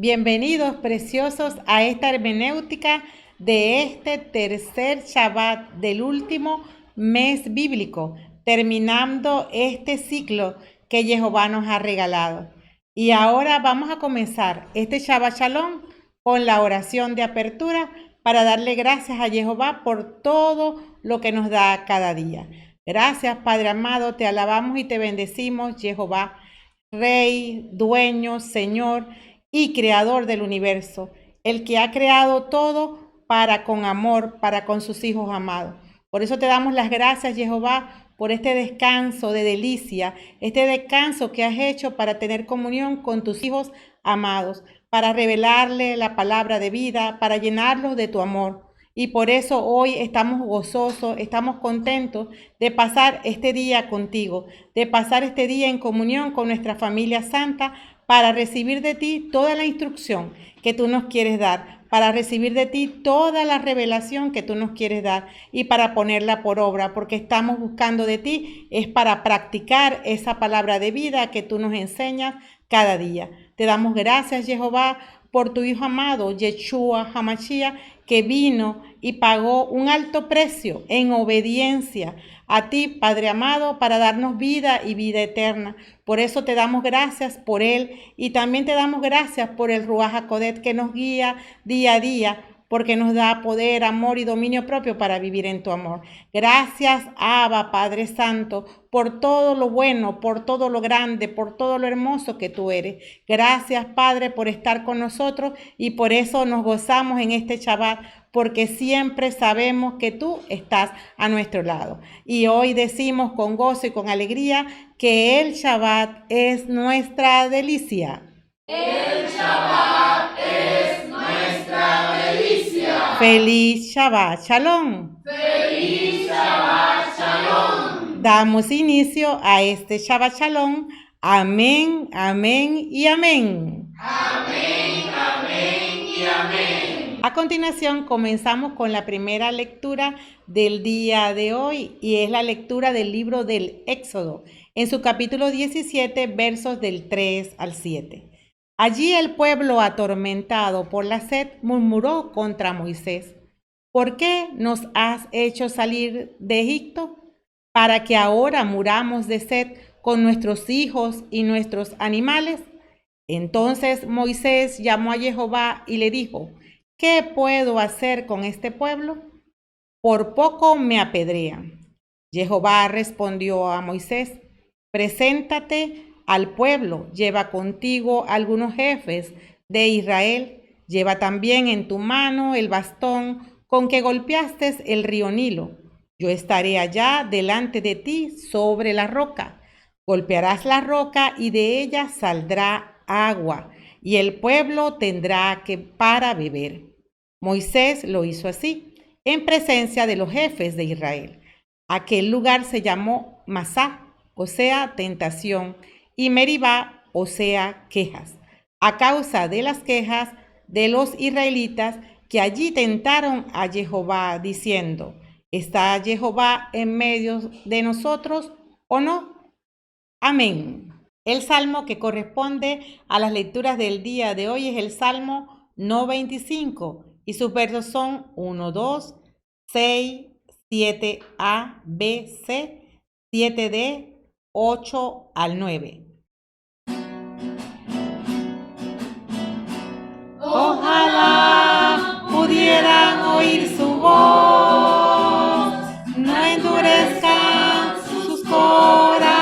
Bienvenidos, preciosos, a esta hermenéutica de este tercer Shabbat del último mes bíblico, terminando este ciclo que Jehová nos ha regalado. Y ahora vamos a comenzar este Shabbat Shalom con la oración de apertura para darle gracias a Jehová por todo lo que nos da cada día. Gracias, Padre amado, te alabamos y te bendecimos, Jehová, Rey, Dueño, Señor y Creador del universo, el que ha creado todo para con amor, para con sus hijos amados. Por eso te damos las gracias, Jehová, por este descanso de delicia, este descanso que has hecho para tener comunión con tus hijos amados, para revelarle la palabra de vida, para llenarlos de tu amor. Y por eso hoy estamos gozosos, estamos contentos de pasar este día contigo, de pasar este día en comunión con nuestra familia santa, para recibir de ti toda la instrucción que tú nos quieres dar, para recibir de ti toda la revelación que tú nos quieres dar y para ponerla por obra, porque estamos buscando de ti, es para practicar esa palabra de vida que tú nos enseñas cada día. Te damos gracias, Jehová, por tu Hijo amado, Yeshua HaMashiach, que vino y pagó un alto precio en obediencia a ti, Padre amado, para darnos vida y vida eterna. Por eso te damos gracias por él y también te damos gracias por el Ruach HaKodesh que nos guía día a día, porque nos da poder, amor y dominio propio para vivir en tu amor. Gracias, Abba, Padre Santo, por todo lo bueno, por todo lo grande, por todo lo hermoso que tú eres. Gracias, Padre, por estar con nosotros y por eso nos gozamos en este Shabbat, porque siempre sabemos que tú estás a nuestro lado. Y hoy decimos con gozo y con alegría que el Shabbat es nuestra delicia. El Shabbat es nuestra delicia. Feliz Shabbat Shalom. Feliz Shabbat Shalom. Damos inicio a este Shabbat Shalom. Amén, amén y amén. Amén, amén y amén. A continuación comenzamos con la primera lectura del día de hoy y es la lectura del libro del Éxodo, en su capítulo 17, versos del 3 al 7. Allí el pueblo, atormentado por la sed, murmuró contra Moisés: ¿por qué nos has hecho salir de Egipto? ¿Para que ahora muramos de sed con nuestros hijos y nuestros animales? Entonces Moisés llamó a Jehová y le dijo: ¿qué puedo hacer con este pueblo? Por poco me apedrean. Jehová respondió a Moisés: preséntate al pueblo, lleva contigo algunos jefes de Israel, lleva también en tu mano el bastón con que golpeaste el río Nilo. Yo estaré allá delante de ti sobre la roca. Golpearás la roca y de ella saldrá agua, y el pueblo tendrá que para beber. Moisés lo hizo así, en presencia de los jefes de Israel. Aquel lugar se llamó Masá, o sea, tentación, y Meribá, o sea, quejas, a causa de las quejas de los israelitas que allí tentaron a Jehová, diciendo: ¿está Jehová en medio de nosotros o no? Amén. El salmo que corresponde a las lecturas del día de hoy es el Salmo 95 y sus versos son 1, 2, 6, 7a, b, c, 7d, 8 al 9. Ojalá pudieran oír su voz, no endurezcan sus corazones.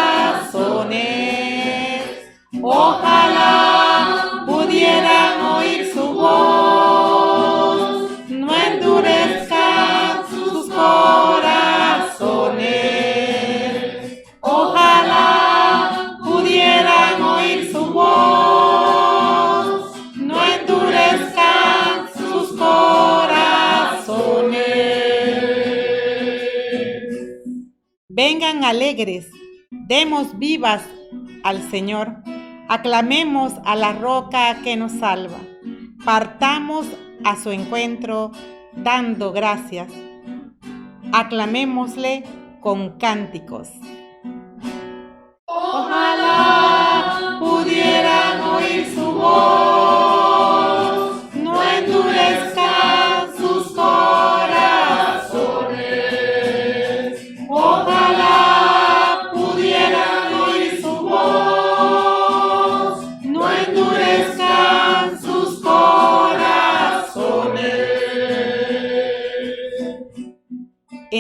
Ojalá pudieran oír su voz, no endurezcan sus corazones. Ojalá pudieran oír su voz, no endurezcan sus corazones. Vengan alegres, demos vivas al Señor, aclamemos a la roca que nos salva, partamos a su encuentro dando gracias, aclamémosle con cánticos. Ojalá pudieran oír su voz,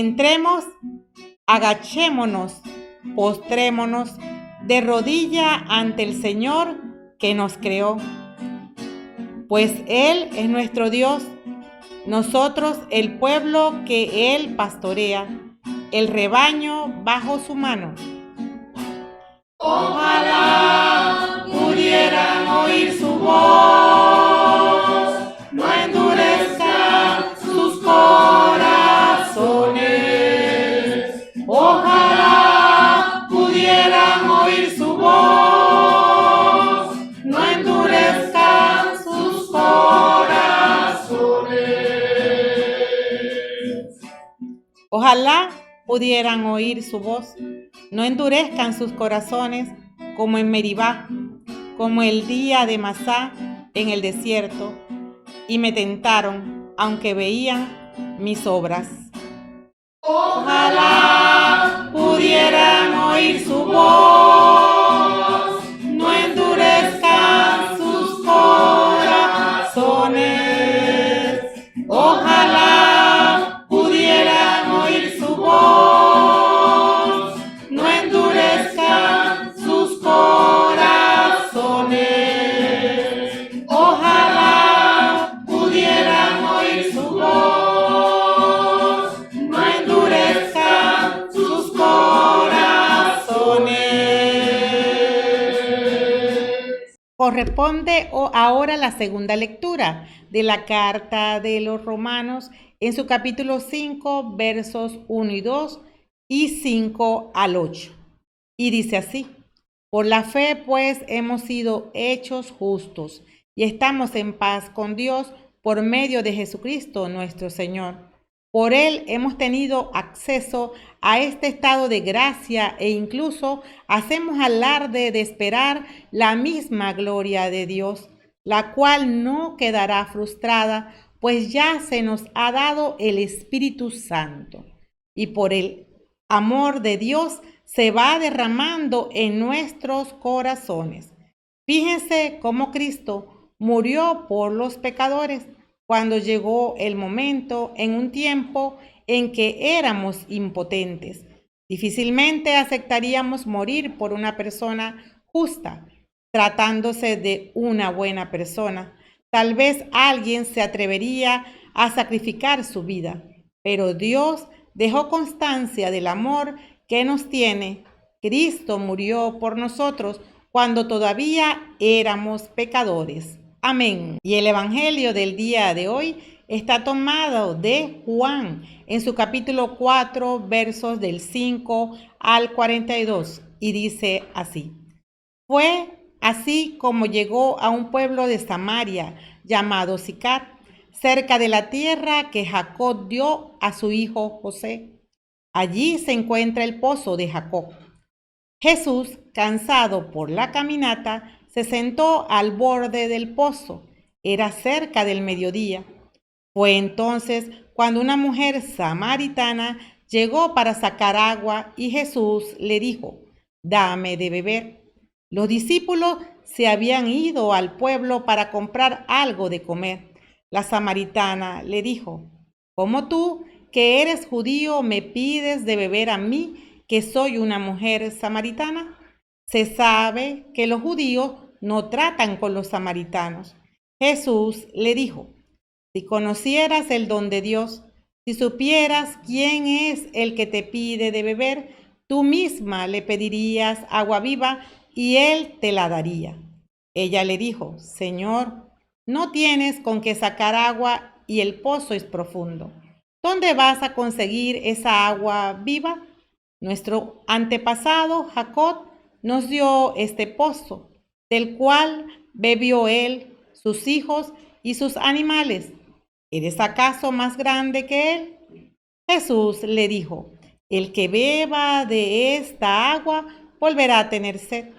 Entremos, agachémonos, postrémonos de rodilla ante el Señor que nos creó. Pues Él es nuestro Dios, nosotros el pueblo que Él pastorea, el rebaño bajo su mano. Ojalá pudieran oír su voz, no endurezcan sus corazones. Ojalá pudieran oír su voz, no endurezcan sus corazones. Ojalá pudieran oír su voz, no endurezcan sus corazones como en Meribá, como el día de Masá en el desierto, y me tentaron, aunque veían mis obras. Ojalá pudieran oír su voz, no endurezcan sus corazones. Ojalá pudieran oír su voz, no endurezcan sus corazones. Ojalá pudieran oír su voz, no endurezcan sus corazones. Corresponde ahora la segunda lectura de la carta de los Romanos en su capítulo 5, versos 1 y 2 y 5 al 8. Y dice así: por la fe, pues, hemos sido hechos justos y estamos en paz con Dios por medio de Jesucristo nuestro Señor. Por Él hemos tenido acceso a este estado de gracia e incluso hacemos alarde de esperar la misma gloria de Dios, la cual no quedará frustrada, pues ya se nos ha dado el Espíritu Santo. Y por el amor de Dios se va derramando en nuestros corazones. Fíjense cómo Cristo murió por los pecadores cuando llegó el momento en un tiempo en que éramos impotentes. Difícilmente aceptaríamos morir por una persona justa, tratándose de una buena persona. Tal vez alguien se atrevería a sacrificar su vida, pero Dios dejó constancia del amor que nos tiene. Cristo murió por nosotros cuando todavía éramos pecadores. Amén. Y el Evangelio del día de hoy está tomado de Juan en su capítulo 4, versos del 5 al 42, y dice así: fue así como llegó a un pueblo de Samaria llamado Sicar, cerca de la tierra que Jacob dio a su hijo José. Allí se encuentra el pozo de Jacob. Jesús, cansado por la caminata, se sentó al borde del pozo. Era cerca del mediodía. Fue entonces cuando una mujer samaritana llegó para sacar agua y Jesús le dijo: dame de beber. Los discípulos se habían ido al pueblo para comprar algo de comer. La samaritana le dijo: ¿cómo tú, que eres judío, me pides de beber a mí, que soy una mujer samaritana? Se sabe que los judíos no tratan con los samaritanos. Jesús le dijo: si conocieras el don de Dios, si supieras quién es el que te pide de beber, tú misma le pedirías agua viva y él te la daría. Ella le dijo: Señor, no tienes con qué sacar agua y el pozo es profundo. ¿Dónde vas a conseguir esa agua viva? Nuestro antepasado Jacob nos dio este pozo, del cual bebió él, sus hijos y sus animales. ¿Eres acaso más grande que él? Jesús le dijo: el que beba de esta agua volverá a tener sed,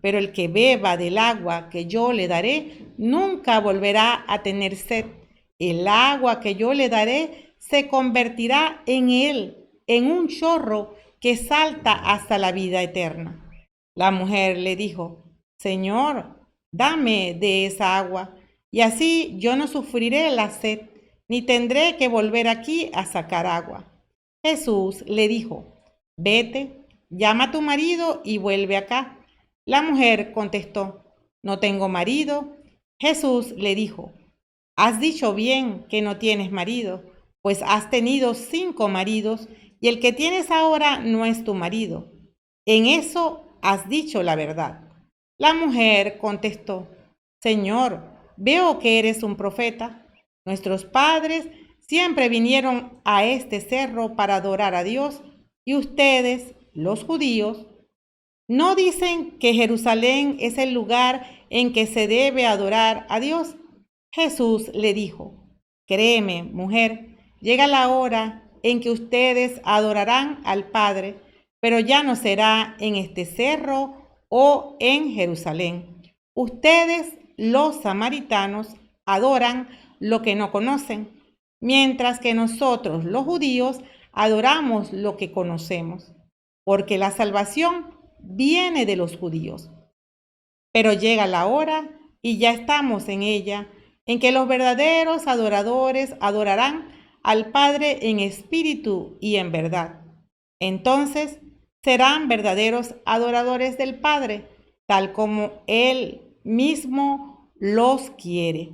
pero el que beba del agua que yo le daré nunca volverá a tener sed. El agua que yo le daré se convertirá en él, en un chorro que salta hasta la vida eterna. La mujer le dijo: Señor, dame de esa agua, y así yo no sufriré la sed, ni tendré que volver aquí a sacar agua. Jesús le dijo, vete, llama a tu marido y vuelve acá. La mujer contestó, no tengo marido. Jesús le dijo, has dicho bien que no tienes marido, pues has tenido 5 maridos y el que tienes ahora no es tu marido. En eso has dicho la verdad. La mujer contestó, Señor, veo que eres un profeta. Nuestros padres siempre vinieron a este cerro para adorar a Dios y ustedes, los judíos, ¿no dicen que Jerusalén es el lugar en que se debe adorar a Dios? Jesús le dijo, créeme, mujer, llega la hora en que ustedes adorarán al Padre, pero ya no será en este cerro o en Jerusalén. Ustedes, los samaritanos, adoran lo que no conocen, mientras que nosotros, los judíos, adoramos lo que conocemos, porque la salvación viene de los judíos. Pero llega la hora, y ya estamos en ella, en que los verdaderos adoradores adorarán al Padre en espíritu y en verdad. Entonces serán verdaderos adoradores del Padre, tal como Él mismo los quiere.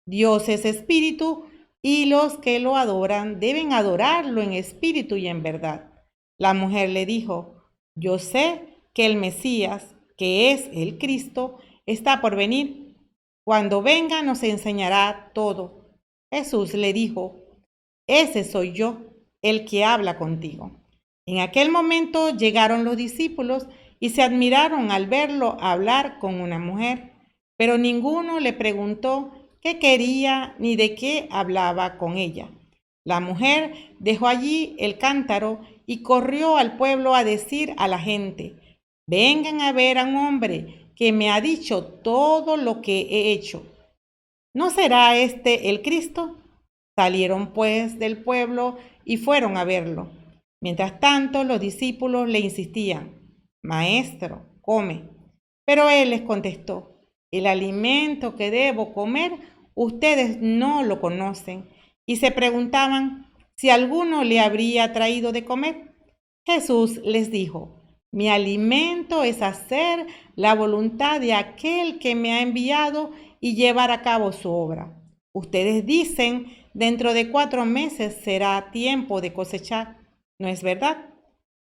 Dios es espíritu y los que lo adoran deben adorarlo en espíritu y en verdad. La mujer le dijo, yo sé que el Mesías, que es el Cristo, está por venir. Cuando venga nos enseñará todo. Jesús le dijo, ese soy yo, el que habla contigo. En aquel momento llegaron los discípulos y se admiraron al verlo hablar con una mujer, pero ninguno le preguntó qué quería ni de qué hablaba con ella. La mujer dejó allí el cántaro y corrió al pueblo a decir a la gente, vengan a ver a un hombre que me ha dicho todo lo que he hecho. ¿No será este el Cristo? Salieron pues del pueblo y fueron a verlo. Mientras tanto, los discípulos le insistían, Maestro, come. Pero él les contestó, el alimento que debo comer, ustedes no lo conocen. Y se preguntaban si alguno le habría traído de comer. Jesús les dijo, mi alimento es hacer la voluntad de aquel que me ha enviado y llevar a cabo su obra. Ustedes dicen, dentro de 4 meses será tiempo de cosechar, ¿no es verdad?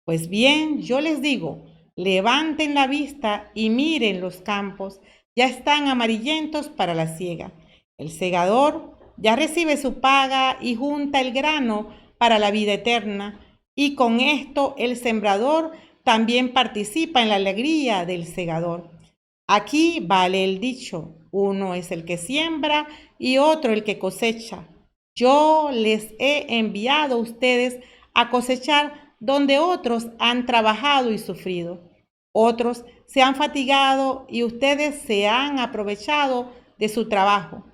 Pues bien, yo les digo, levanten la vista y miren los campos, ya están amarillentos para la siega. El segador ya recibe su paga y junta el grano para la vida eterna, y con esto el sembrador también participa en la alegría del segador. Aquí vale el dicho, uno es el que siembra y otro el que cosecha. Yo les he enviado a ustedes a cosechar donde otros han trabajado y sufrido. Otros se han fatigado y ustedes se han aprovechado de su trabajo.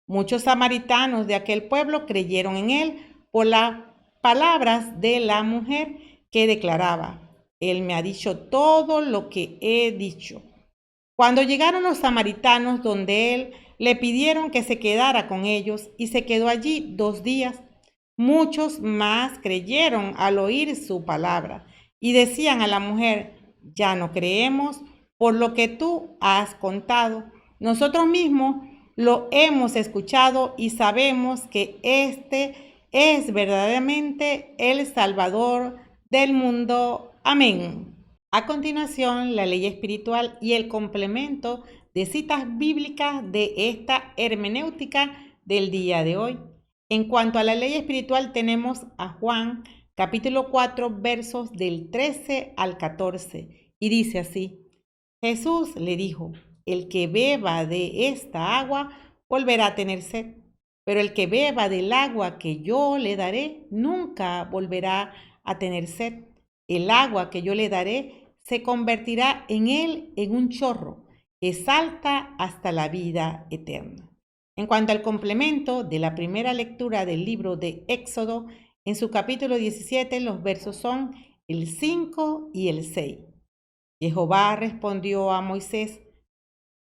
Muchos samaritanos de aquel pueblo creyeron en él por las palabras de la mujer que declaraba, él me ha dicho todo lo que he dicho. Cuando llegaron los samaritanos donde él, le pidieron que se quedara con ellos y se quedó allí 2 días. Muchos más creyeron al oír su palabra y decían a la mujer, ya no creemos por lo que tú has contado. Nosotros mismos lo hemos escuchado y sabemos que este es verdaderamente el Salvador del mundo. Amén. A continuación, la ley espiritual y el complemento de citas bíblicas de esta hermenéutica del día de hoy. En cuanto a la ley espiritual, tenemos a Juan, capítulo 4, versos del 13 al 14, y dice así, Jesús le dijo, el que beba de esta agua volverá a tener sed, pero el que beba del agua que yo le daré nunca volverá a tener sed. El agua que yo le daré se convertirá en él en un chorro que salta hasta la vida eterna. En cuanto al complemento de la primera lectura del libro de Éxodo, en su capítulo 17 los versos son el 5 y el 6. Jehová respondió a Moisés,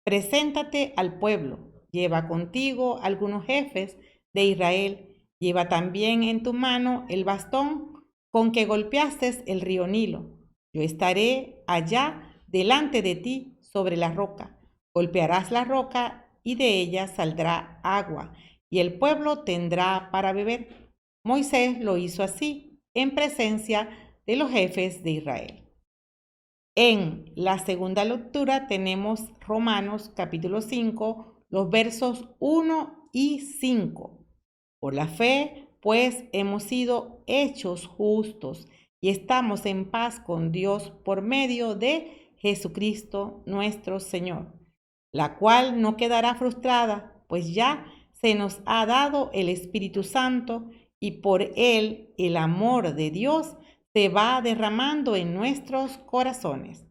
preséntate al pueblo, lleva contigo algunos jefes de Israel, lleva también en tu mano el bastón con que golpeaste el río Nilo. Yo estaré allá delante de ti sobre la roca. Golpearás la roca y de ella saldrá agua, y el pueblo tendrá para beber. Moisés lo hizo así, en presencia de los jefes de Israel. En la segunda lectura tenemos Romanos capítulo 5, los versos 1 y 5. Por la fe, pues, hemos sido hechos justos y estamos en paz con Dios por medio de Jesucristo nuestro Señor, la cual no quedará frustrada, pues ya se nos ha dado el Espíritu Santo y por él el amor de Dios se va derramando en nuestros corazones.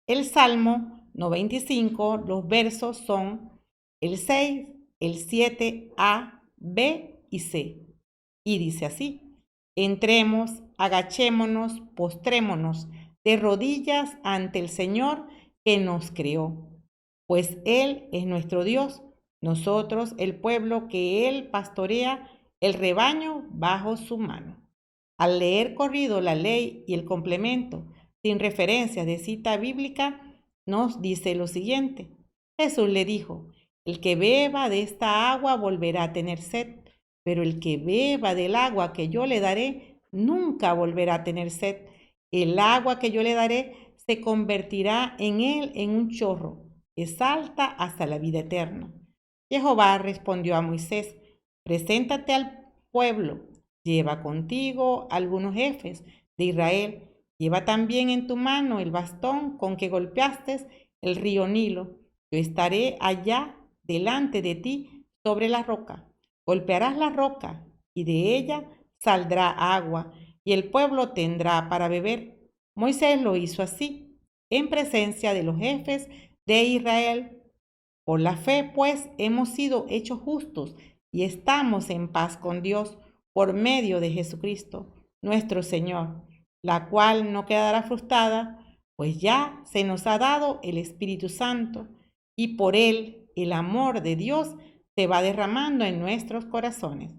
El Salmo 95, los versos son el 6, el 7a, b y c. Y dice así: entremos, agachémonos, postrémonos de rodillas ante el Señor que nos creó, pues Él es nuestro Dios, nosotros el pueblo que Él pastorea, el rebaño bajo su mano. Al leer corrido la ley y el complemento, sin referencias de cita bíblica, nos dice lo siguiente. Jesús le dijo: el que beba de esta agua volverá a tener sed, pero el que beba del agua que yo le daré nunca volverá a tener sed. El agua que yo le daré se convertirá en él en un chorro que salta hasta la vida eterna. Jehová respondió a Moisés: preséntate al pueblo, lleva contigo algunos jefes de Israel, lleva también en tu mano el bastón con que golpeaste el río Nilo. Yo estaré allá delante de ti sobre la roca. Golpearás la roca y de ella saldrá agua y el pueblo tendrá para beber. Moisés lo hizo así, en presencia de los jefes de Israel. Por la fe, pues, hemos sido hechos justos y estamos en paz con Dios por medio de Jesucristo, nuestro Señor, la cual no quedará frustrada, pues ya se nos ha dado el Espíritu Santo y por él el amor de Dios se va derramando en nuestros corazones.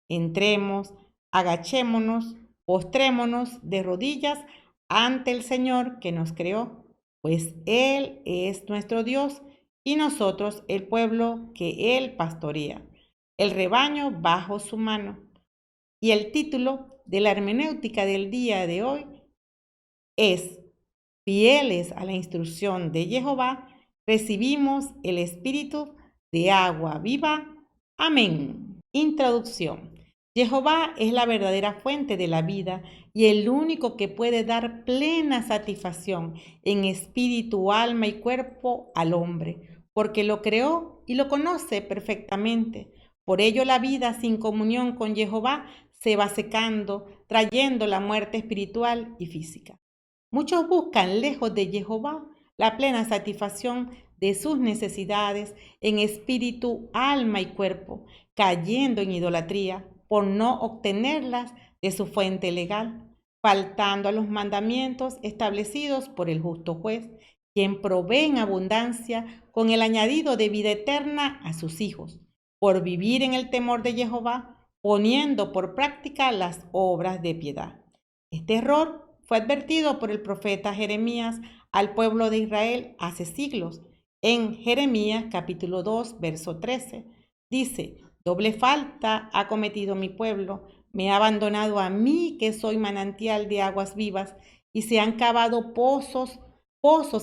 Entremos, agachémonos, postrémonos de rodillas ante el Señor que nos creó, pues Él es nuestro Dios y nosotros el pueblo que Él pastorea, el rebaño bajo su mano. Y el título de la hermenéutica del día de hoy es: fieles a la instrucción de Jehová, recibimos el espíritu de agua viva. Amén. Introducción. Jehová es la verdadera fuente de la vida y el único que puede dar plena satisfacción en espíritu, alma y cuerpo al hombre, porque lo creó y lo conoce perfectamente. Por ello la vida sin comunión con Jehová se va secando, trayendo la muerte espiritual y física. Muchos buscan lejos de Jehová la plena satisfacción de sus necesidades en espíritu, alma y cuerpo, cayendo en idolatría por no obtenerlas de su fuente legal, faltando a los mandamientos establecidos por el justo juez, quien provee en abundancia con el añadido de vida eterna a sus hijos, por vivir en el temor de Jehová, poniendo por práctica las obras de piedad. Este error fue advertido por el profeta Jeremías al pueblo de Israel hace siglos. En Jeremías capítulo 2, verso 13, dice: doble falta ha cometido mi pueblo, me ha abandonado a mí que soy manantial de aguas vivas, y se han cavado pozos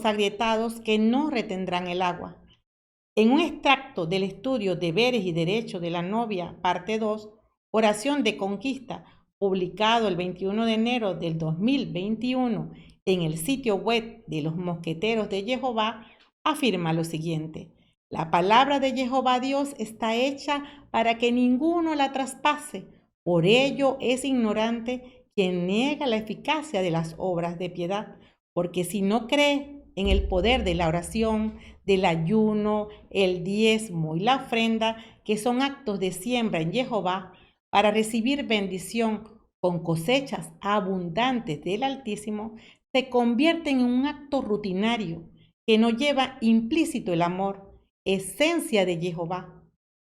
agrietados que no retendrán el agua. En un extracto del estudio Deberes y Derechos de la Novia, parte 2, Oración de Conquista, publicado el 21 de enero del 2021 en el sitio web de los Mosqueteros de Jehová, afirma lo siguiente: la palabra de Jehová Dios está hecha para que ninguno la traspase. Por ello es ignorante quien niega la eficacia de las obras de piedad, porque si no cree en el poder de la oración, del ayuno, el diezmo y la ofrenda, que son actos de siembra en Jehová, para recibir bendición con cosechas abundantes del Altísimo, se convierte en un acto rutinario que no lleva implícito el amor, esencia de Jehová.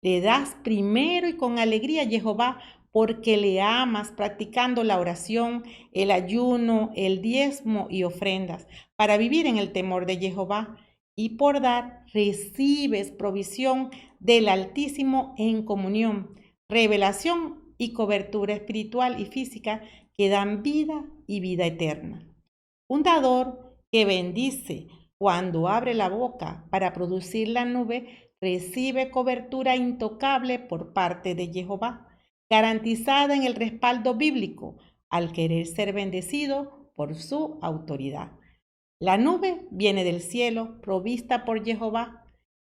Le das primero y con alegría a Jehová porque le amas practicando la oración, el ayuno, el diezmo y ofrendas, para vivir en el temor de Jehová. Y por dar recibes provisión del Altísimo en comunión, revelación y cobertura espiritual y física que dan vida y vida eterna. Un dador que bendice cuando abre la boca para producir la nube recibe cobertura intocable por parte de Jehová, garantizada en el respaldo bíblico al querer ser bendecido por su autoridad. La nube viene del cielo, provista por Jehová.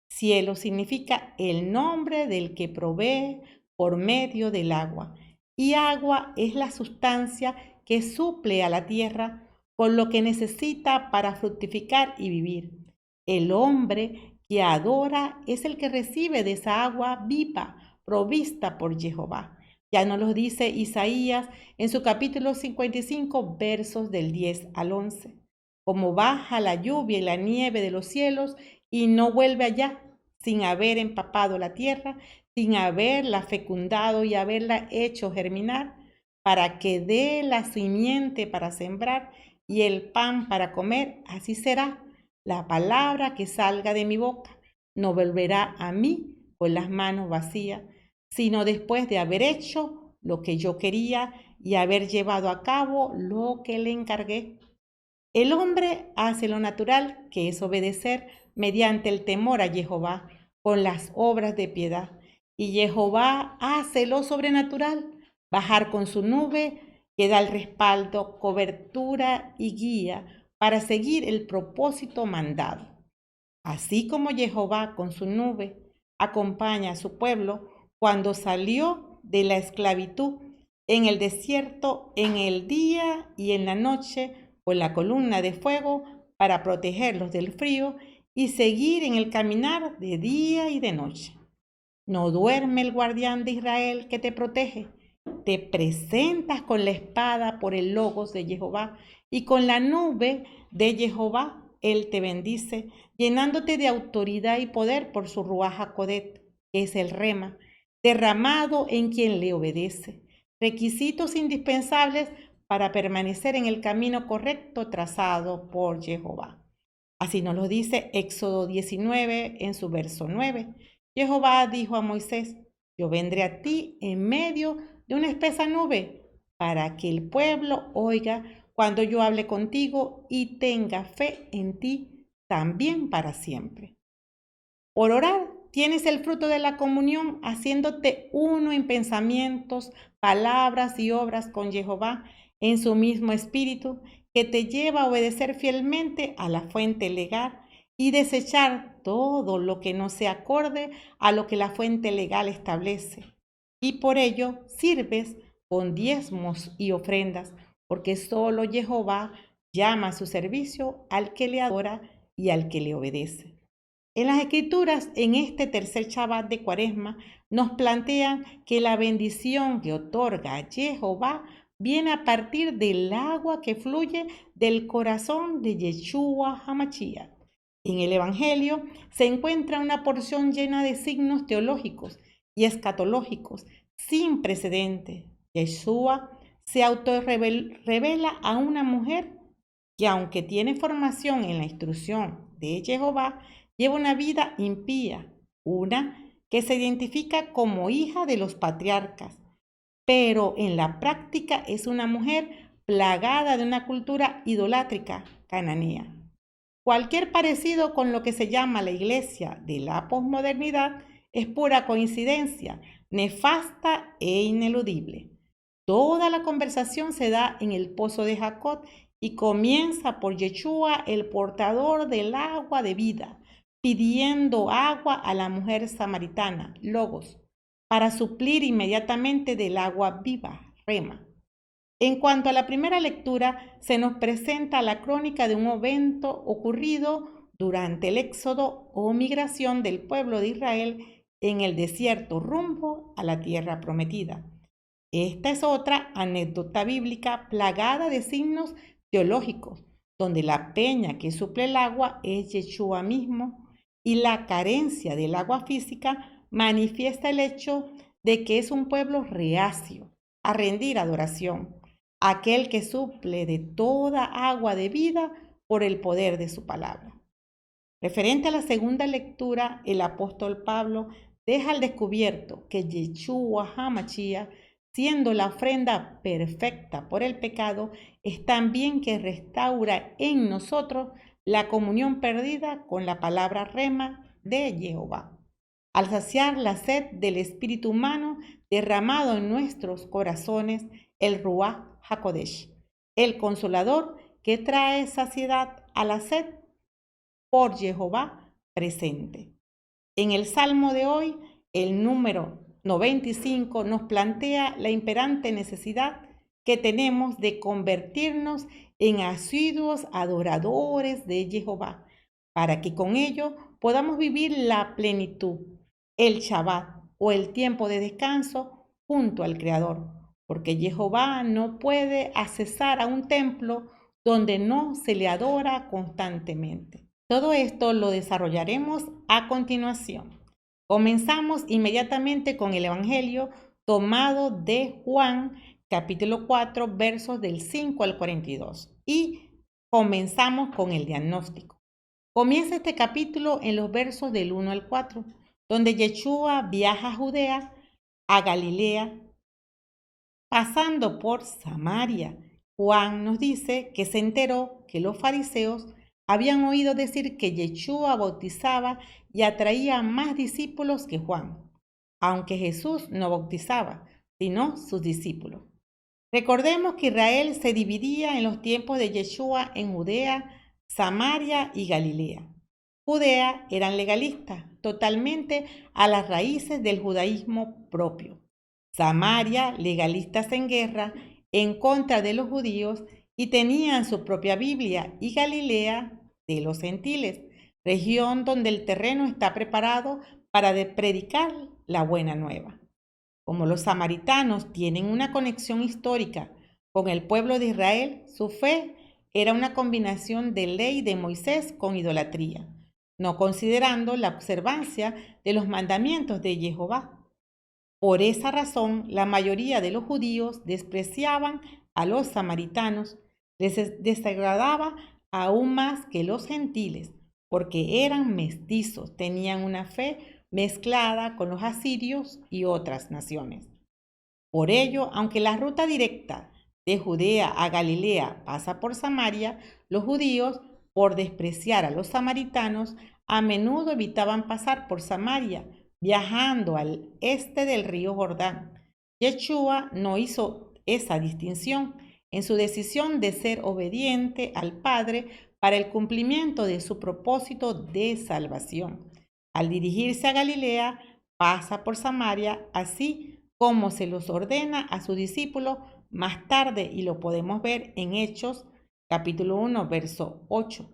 Cielo significa el nombre del que provee por medio del agua, y agua es la sustancia que suple a la tierra con lo que necesita para fructificar y vivir. El hombre que adora es el que recibe de esa agua viva, provista por Jehová. Ya nos lo dice Isaías en su capítulo 55, versos del 10 al 11. Como baja la lluvia y la nieve de los cielos y no vuelve allá, sin haber empapado la tierra, sin haberla fecundado y haberla hecho germinar, para que dé la simiente para sembrar y el pan para comer, así será la palabra que salga de mi boca. No volverá a mí con las manos vacías, sino después de haber hecho lo que yo quería y haber llevado a cabo lo que le encargué. El hombre hace lo natural, que es obedecer mediante el temor a Jehová, con las obras de piedad. Y Jehová hace lo sobrenatural, bajar con su nube, que da el respaldo, cobertura y guía para seguir el propósito mandado. Así como Jehová con su nube acompaña a su pueblo cuando salió de la esclavitud en el desierto en el día y en la noche, con la columna de fuego para protegerlos del frío y seguir en el caminar de día y de noche. No duerme el guardián de Israel que te protege. Te presentas con la espada por el logos de Jehová y con la nube de Jehová él te bendice, llenándote de autoridad y poder por su Ruaj HaKodesh, que es el rema, derramado en quien le obedece. Requisitos indispensables para permanecer en el camino correcto trazado por Jehová. Así nos lo dice Éxodo 19 en su verso 9. Jehová dijo a Moisés: yo vendré a ti en medio de una espesa nube para que el pueblo oiga cuando yo hable contigo y tenga fe en ti también para siempre. Por orar tienes el fruto de la comunión, haciéndote uno en pensamientos, palabras y obras con Jehová en su mismo espíritu, que te lleva a obedecer fielmente a la fuente legal y desechar todo lo que no se acorde a lo que la fuente legal establece. Y por ello sirves con diezmos y ofrendas, porque solo Jehová llama a su servicio al que le adora y al que le obedece. En las Escrituras, en este tercer Shabbat de Cuaresma, nos plantean que la bendición que otorga Jehová viene a partir del agua que fluye del corazón de Yeshua HaMashiach. En el Evangelio se encuentra una porción llena de signos teológicos y escatológicos sin precedente. Yeshua se autorrevela a una mujer que, aunque tiene formación en la instrucción de Jehová, lleva una vida impía, una que se identifica como hija de los patriarcas, pero en la práctica es una mujer plagada de una cultura idolátrica cananea. Cualquier parecido con lo que se llama la iglesia de la posmodernidad es pura coincidencia, nefasta e ineludible. Toda la conversación se da en el pozo de Jacob y comienza por Yeshua, el portador del agua de vida, pidiendo agua a la mujer samaritana, Logos, para suplir inmediatamente del agua viva, Rema. En cuanto a la primera lectura, se nos presenta la crónica de un evento ocurrido durante el éxodo o migración del pueblo de Israel en el desierto rumbo a la tierra prometida. Esta es otra anécdota bíblica plagada de signos teológicos, donde la peña que suple el agua es Yeshua mismo y la carencia del agua física manifiesta el hecho de que es un pueblo reacio, a rendir adoración a aquel que suple de toda agua de vida por el poder de su palabra. Referente a la segunda lectura, el apóstol Pablo deja al descubierto que Yeshua HaMashiach, siendo la ofrenda perfecta por el pecado, es también que restaura en nosotros la comunión perdida con la palabra rema de Jehová. Al saciar la sed del espíritu humano derramado en nuestros corazones, el Ruach HaKodesh, el Consolador que trae saciedad a la sed por Jehová presente. En el Salmo de hoy, el número 95 nos plantea la imperante necesidad que tenemos de convertirnos en asiduos adoradores de Jehová, para que con ello podamos vivir la plenitud, el Shabbat o el tiempo de descanso junto al Creador, porque Jehová no puede accesar a un templo donde no se le adora constantemente. Todo esto lo desarrollaremos a continuación. Comenzamos inmediatamente con el Evangelio tomado de Juan, capítulo 4, versos del 5 al 42. Y comenzamos con el diagnóstico. Comienza este capítulo en los versos del 1 al 4, donde Yeshua viaja a Judea, a Galilea, pasando por Samaria. Juan nos dice que se enteró que los fariseos habían oído decir que Yeshua bautizaba y atraía más discípulos que Juan, aunque Jesús no bautizaba, sino sus discípulos. Recordemos que Israel se dividía en los tiempos de Yeshua en Judea, Samaria y Galilea. Judea eran legalistas, totalmente a las raíces del judaísmo propio. Samaria, legalistas en guerra, en contra de los judíos, y tenían su propia Biblia, y Galilea de los gentiles, región donde el terreno está preparado para predicar la buena nueva. Como los samaritanos tienen una conexión histórica con el pueblo de Israel, su fe era una combinación de ley de Moisés con idolatría, no considerando la observancia de los mandamientos de Jehová. Por esa razón, la mayoría de los judíos despreciaban a los samaritanos, les desagradaba aún más que los gentiles, porque eran mestizos, tenían una fe mezclada con los asirios y otras naciones. Por ello, aunque la ruta directa de Judea a Galilea pasa por Samaria, los judíos, por despreciar a los samaritanos, a menudo evitaban pasar por Samaria, viajando al este del río Jordán. Yeshua no hizo esa distinción en su decisión de ser obediente al Padre para el cumplimiento de su propósito de salvación. Al dirigirse a Galilea, pasa por Samaria, así como se los ordena a sus discípulos más tarde, y lo podemos ver en Hechos, capítulo 1, verso 8.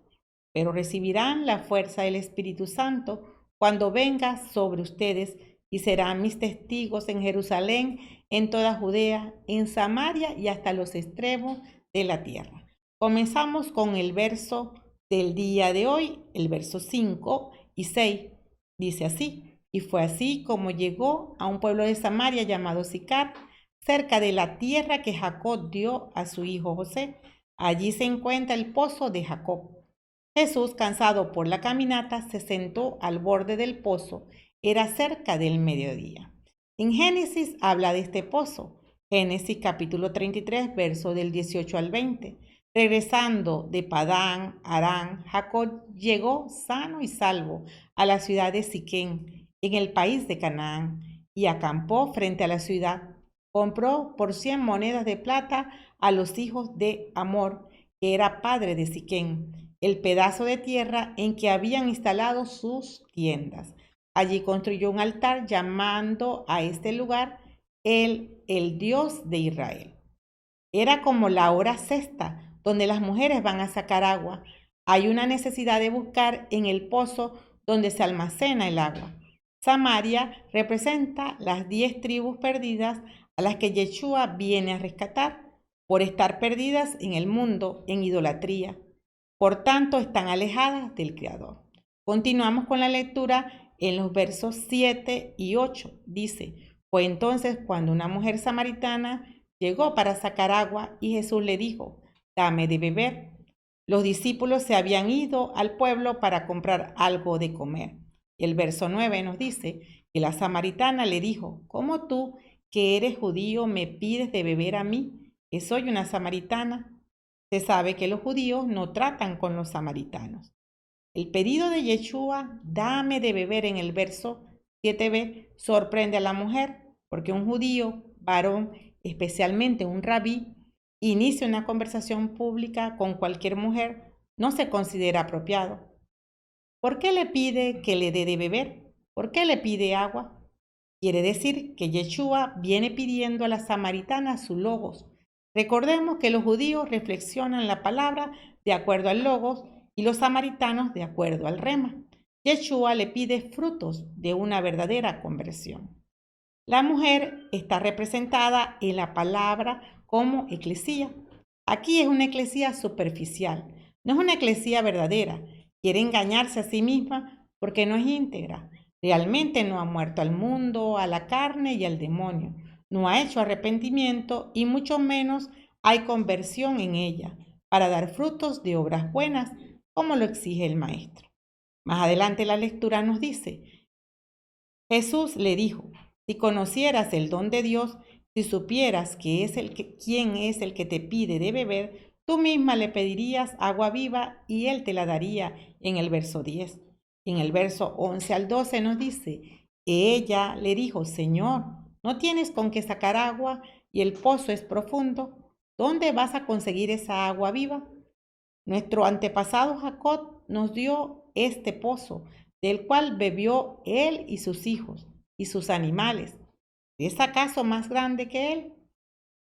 Pero recibirán la fuerza del Espíritu Santo cuando venga sobre ustedes, y serán mis testigos en Jerusalén, en toda Judea, en Samaria y hasta los extremos de la tierra. Comenzamos con el verso del día de hoy, el verso 5 y 6. Dice así: y fue así como llegó a un pueblo de Samaria llamado Sicar, cerca de la tierra que Jacob dio a su hijo José. Allí se encuentra el pozo de Jacob. Jesús, cansado por la caminata, se sentó al borde del pozo. Era cerca del mediodía. En Génesis habla de este pozo. Génesis capítulo 33, verso del 18 al 20. Regresando de Padán Aram, Jacob llegó sano y salvo a la ciudad de Siquén, en el país de Canaán, y acampó frente a la ciudad. Compró por 100 monedas de plata a los hijos de Hamor, que era padre de Siquén, el pedazo de tierra en que habían instalado sus tiendas. Allí construyó un altar llamando a este lugar el Dios de Israel. Era como la hora sexta, donde las mujeres van a sacar agua. Hay una necesidad de buscar en el pozo donde se almacena el agua. Samaria representa las 10 tribus perdidas a las que Yeshua viene a rescatar por estar perdidas en el mundo en idolatría. Por tanto, están alejadas del Creador. Continuamos con la lectura en los versos 7 y 8. Dice: fue entonces cuando una mujer samaritana llegó para sacar agua y Jesús le dijo, dame de beber. Los discípulos se habían ido al pueblo para comprar algo de comer. El verso 9 nos dice que la samaritana le dijo, ¿cómo tú, que eres judío, me pides de beber a mí, que soy una samaritana? Se sabe que los judíos no tratan con los samaritanos. El pedido de Yeshua, dame de beber en el verso 7b, sorprende a la mujer, porque un judío, varón, especialmente un rabí, inicia una conversación pública con cualquier mujer, no se considera apropiado. ¿Por qué le pide que le dé de beber? ¿Por qué le pide agua? Quiere decir que Yeshua viene pidiendo a la samaritana su logos. Recordemos que los judíos reflexionan la palabra de acuerdo al logos y los samaritanos de acuerdo al rema. Yeshua le pide frutos de una verdadera conversión. La mujer está representada en la palabra como eclesía. Aquí es una eclesía superficial, no es una eclesía verdadera. Quiere engañarse a sí misma porque no es íntegra. Realmente no ha muerto al mundo, a la carne y al demonio. No ha hecho arrepentimiento y mucho menos hay conversión en ella para dar frutos de obras buenas, como lo exige el Maestro. Más adelante la lectura nos dice, Jesús le dijo, si conocieras el don de Dios, si supieras quién es el que te pide de beber, tú misma le pedirías agua viva y él te la daría en el verso 10. En el verso 11 al 12 nos dice, ella le dijo, Señor, no tienes con qué sacar agua y el pozo es profundo. ¿Dónde vas a conseguir esa agua viva? Nuestro antepasado Jacob nos dio este pozo, del cual bebió él y sus hijos y sus animales. ¿Es acaso más grande que él?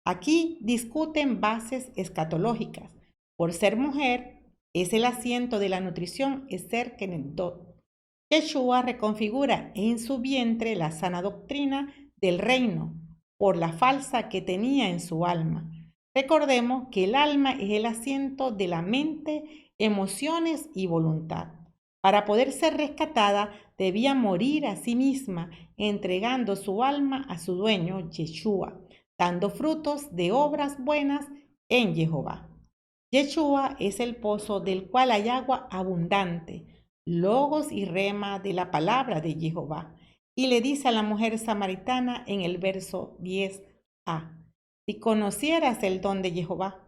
Aquí discuten bases escatológicas. Por ser mujer, es el asiento de la nutrición Eser Kenedot. Yeshua reconfigura en su vientre la sana doctrina del reino por la falsa que tenía en su alma. Recordemos que el alma es el asiento de la mente, emociones y voluntad. Para poder ser rescatada, debía morir a sí misma, entregando su alma a su dueño, Yeshua, dando frutos de obras buenas en Jehová. Yeshua es el pozo del cual hay agua abundante, logos y rema de la palabra de Jehová. Y le dice a la mujer samaritana en el verso 10a, si conocieras el don de Jehová,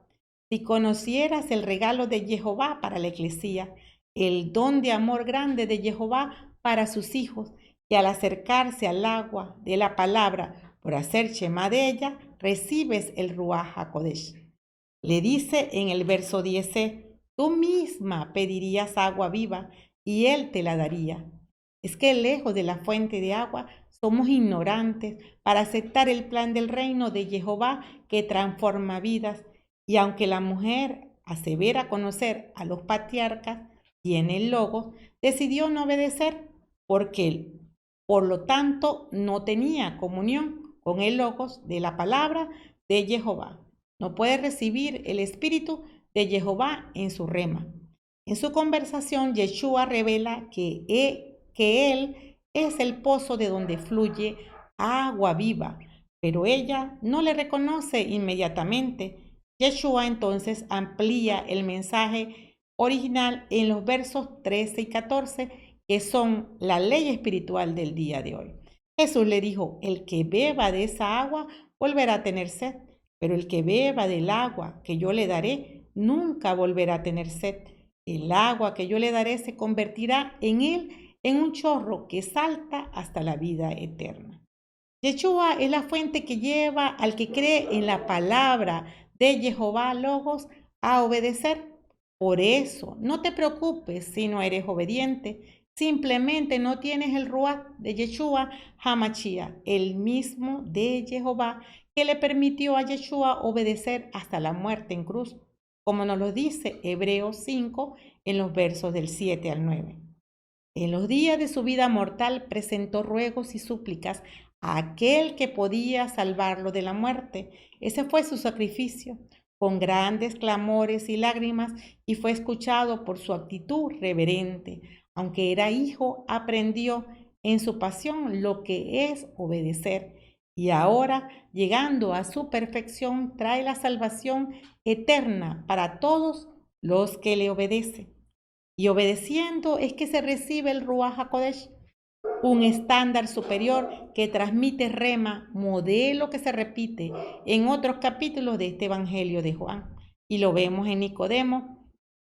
si conocieras el regalo de Jehová para la eclesía, el don de amor grande de Jehová para sus hijos, que al acercarse al agua de la palabra por hacer shema de ella, recibes el Ruach HaKodesh. Le dice en el verso 10, tú misma pedirías agua viva y él te la daría. Es que lejos de la fuente de agua somos ignorantes para aceptar el plan del reino de Jehová que transforma vidas. Y aunque la mujer asevera conocer a los patriarcas, tiene el logos, decidió no obedecer porque él, por lo tanto, no tenía comunión con el logos de la palabra de Jehová. No puede recibir el espíritu de Jehová en su rema. En su conversación, Yeshua revela que él es el pozo de donde fluye agua viva, pero ella no le reconoce inmediatamente. Yeshua entonces amplía el mensaje original en los versos 13 y 14, que son la ley espiritual del día de hoy. Jesús le dijo, el que beba de esa agua volverá a tener sed, pero el que beba del agua que yo le daré nunca volverá a tener sed. El agua que yo le daré se convertirá en él en un chorro que salta hasta la vida eterna. Yeshua es la fuente que lleva al que cree en la palabra de Jehová Logos a obedecer. Por eso, no te preocupes si no eres obediente. Simplemente no tienes el Ruach de Yeshua HaMashiach, el mismo de Jehová que le permitió a Yeshua obedecer hasta la muerte en cruz, como nos lo dice Hebreos 5 en los versos del 7 al 9. En los días de su vida mortal presentó ruegos y súplicas a aquel que podía salvarlo de la muerte. Ese fue su sacrificio, con grandes clamores y lágrimas, y fue escuchado por su actitud reverente. Aunque era hijo, aprendió en su pasión lo que es obedecer, y ahora, llegando a su perfección, trae la salvación eterna para todos los que le obedecen. Y obedeciendo es que se recibe el Ruach HaKodesh, un estándar superior que transmite rema, modelo que se repite en otros capítulos de este Evangelio de Juan. Y lo vemos en Nicodemo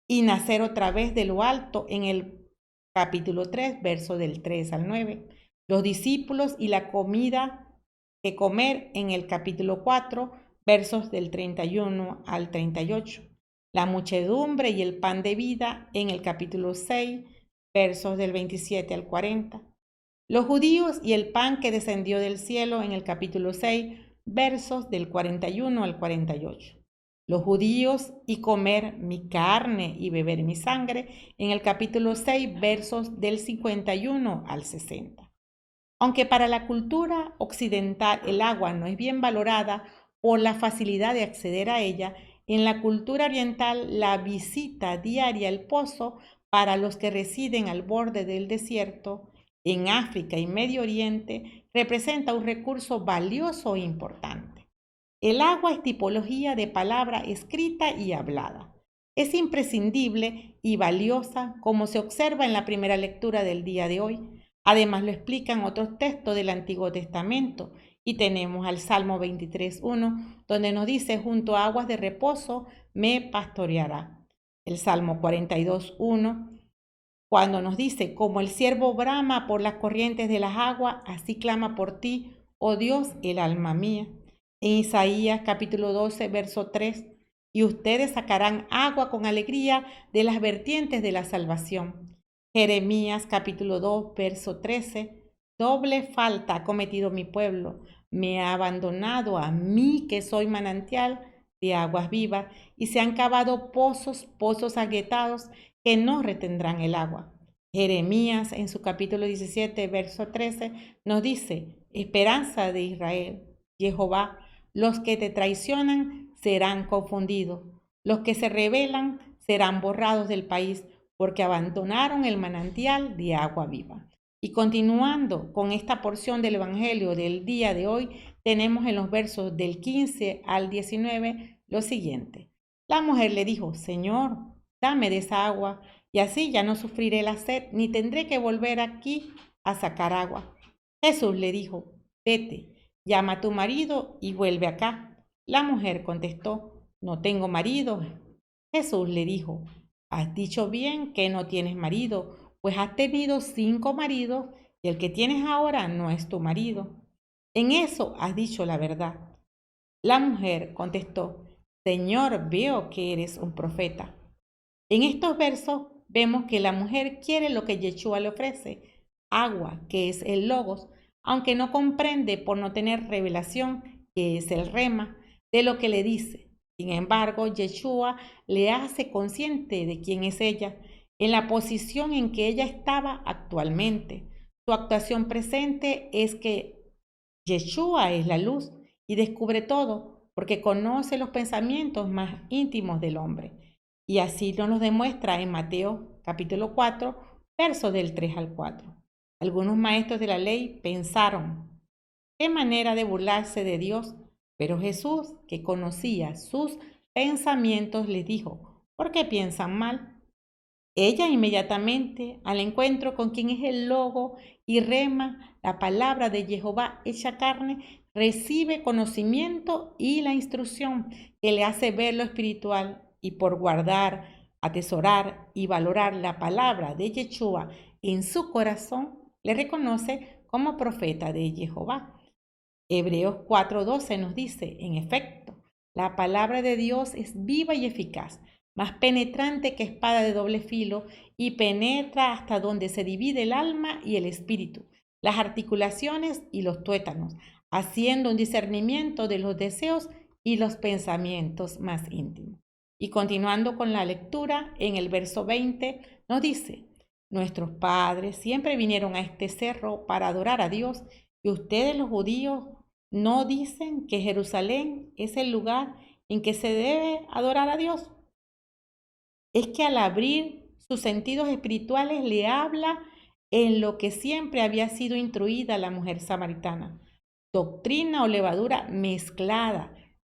y nacer otra vez de lo alto en el capítulo 3, versos del 3 al 9. Los discípulos y la comida que comer en el capítulo 4, versos del 31 al 38. La muchedumbre y el pan de vida en el capítulo 6, versos del 27 al 40. Los judíos y el pan que descendió del cielo en el capítulo 6, versos del 41 al 48. Los judíos y comer mi carne y beber mi sangre en el capítulo 6, versos del 51 al 60. Aunque para la cultura occidental el agua no es bien valorada por la facilidad de acceder a ella, en la cultura oriental la visita diaria al pozo para los que residen al borde del desierto en África y Medio Oriente representa un recurso valioso e importante. El agua es tipología de palabra escrita y hablada. Es imprescindible y valiosa como se observa en la primera lectura del día de hoy. Además lo explican otros textos del Antiguo Testamento y tenemos al Salmo 23:1 donde nos dice junto a aguas de reposo me pastoreará. El Salmo 42:1 cuando nos dice, como el ciervo brama por las corrientes de las aguas, así clama por ti, oh Dios, el alma mía. En Isaías capítulo 12, verso 3, y ustedes sacarán agua con alegría de las vertientes de la salvación. Jeremías capítulo 2, verso 13, doble falta ha cometido mi pueblo, me ha abandonado a mí que soy manantial de aguas vivas, y se han cavado pozos agrietados que no retendrán el agua. Jeremías en su capítulo 17, verso 13, nos dice, esperanza de Israel, Jehová, los que te traicionan serán confundidos, los que se rebelan serán borrados del país, porque abandonaron el manantial de agua viva. Y continuando con esta porción del Evangelio del día de hoy, tenemos en los versos del 15 al 19 lo siguiente. La mujer le dijo, Señor, dame de esa agua, y así ya no sufriré la sed, ni tendré que volver aquí a sacar agua. Jesús le dijo, vete, llama a tu marido y vuelve acá. La mujer contestó, no tengo marido. Jesús le dijo, has dicho bien que no tienes marido, pues has tenido 5 maridos y el que tienes ahora no es tu marido. En eso has dicho la verdad. La mujer contestó, Señor, veo que eres un profeta. En estos versos vemos que la mujer quiere lo que Yeshua le ofrece, agua, que es el logos, aunque no comprende por no tener revelación, que es el rema, de lo que le dice. Sin embargo, Yeshua le hace consciente de quién es ella, en la posición en que ella estaba actualmente. Su actuación presente es que Yeshua es la luz y descubre todo, porque conoce los pensamientos más íntimos del hombre. Y así nos lo demuestra en Mateo capítulo 4, versos del 3 al 4. Algunos maestros de la ley pensaron, qué manera de burlarse de Dios, pero Jesús, que conocía sus pensamientos, les dijo, ¿por qué piensan mal? Ella inmediatamente, al encuentro con quien es el logo y rema, la palabra de Jehová hecha carne, recibe conocimiento y la instrucción que le hace ver lo espiritual y por guardar, atesorar y valorar la palabra de Yeshua en su corazón, le reconoce como profeta de Jehová. Hebreos 4:12 nos dice, en efecto, la palabra de Dios es viva y eficaz, más penetrante que espada de doble filo, y penetra hasta donde se divide el alma y el espíritu, las articulaciones y los tuétanos, haciendo un discernimiento de los deseos y los pensamientos más íntimos. Y continuando con la lectura, en el verso 20 nos dice, nuestros padres siempre vinieron a este cerro para adorar a Dios, y ustedes los judíos no dicen que Jerusalén es el lugar en que se debe adorar a Dios. Es que al abrir sus sentidos espirituales le habla en lo que siempre había sido instruida la mujer samaritana. doctrina o levadura mezclada,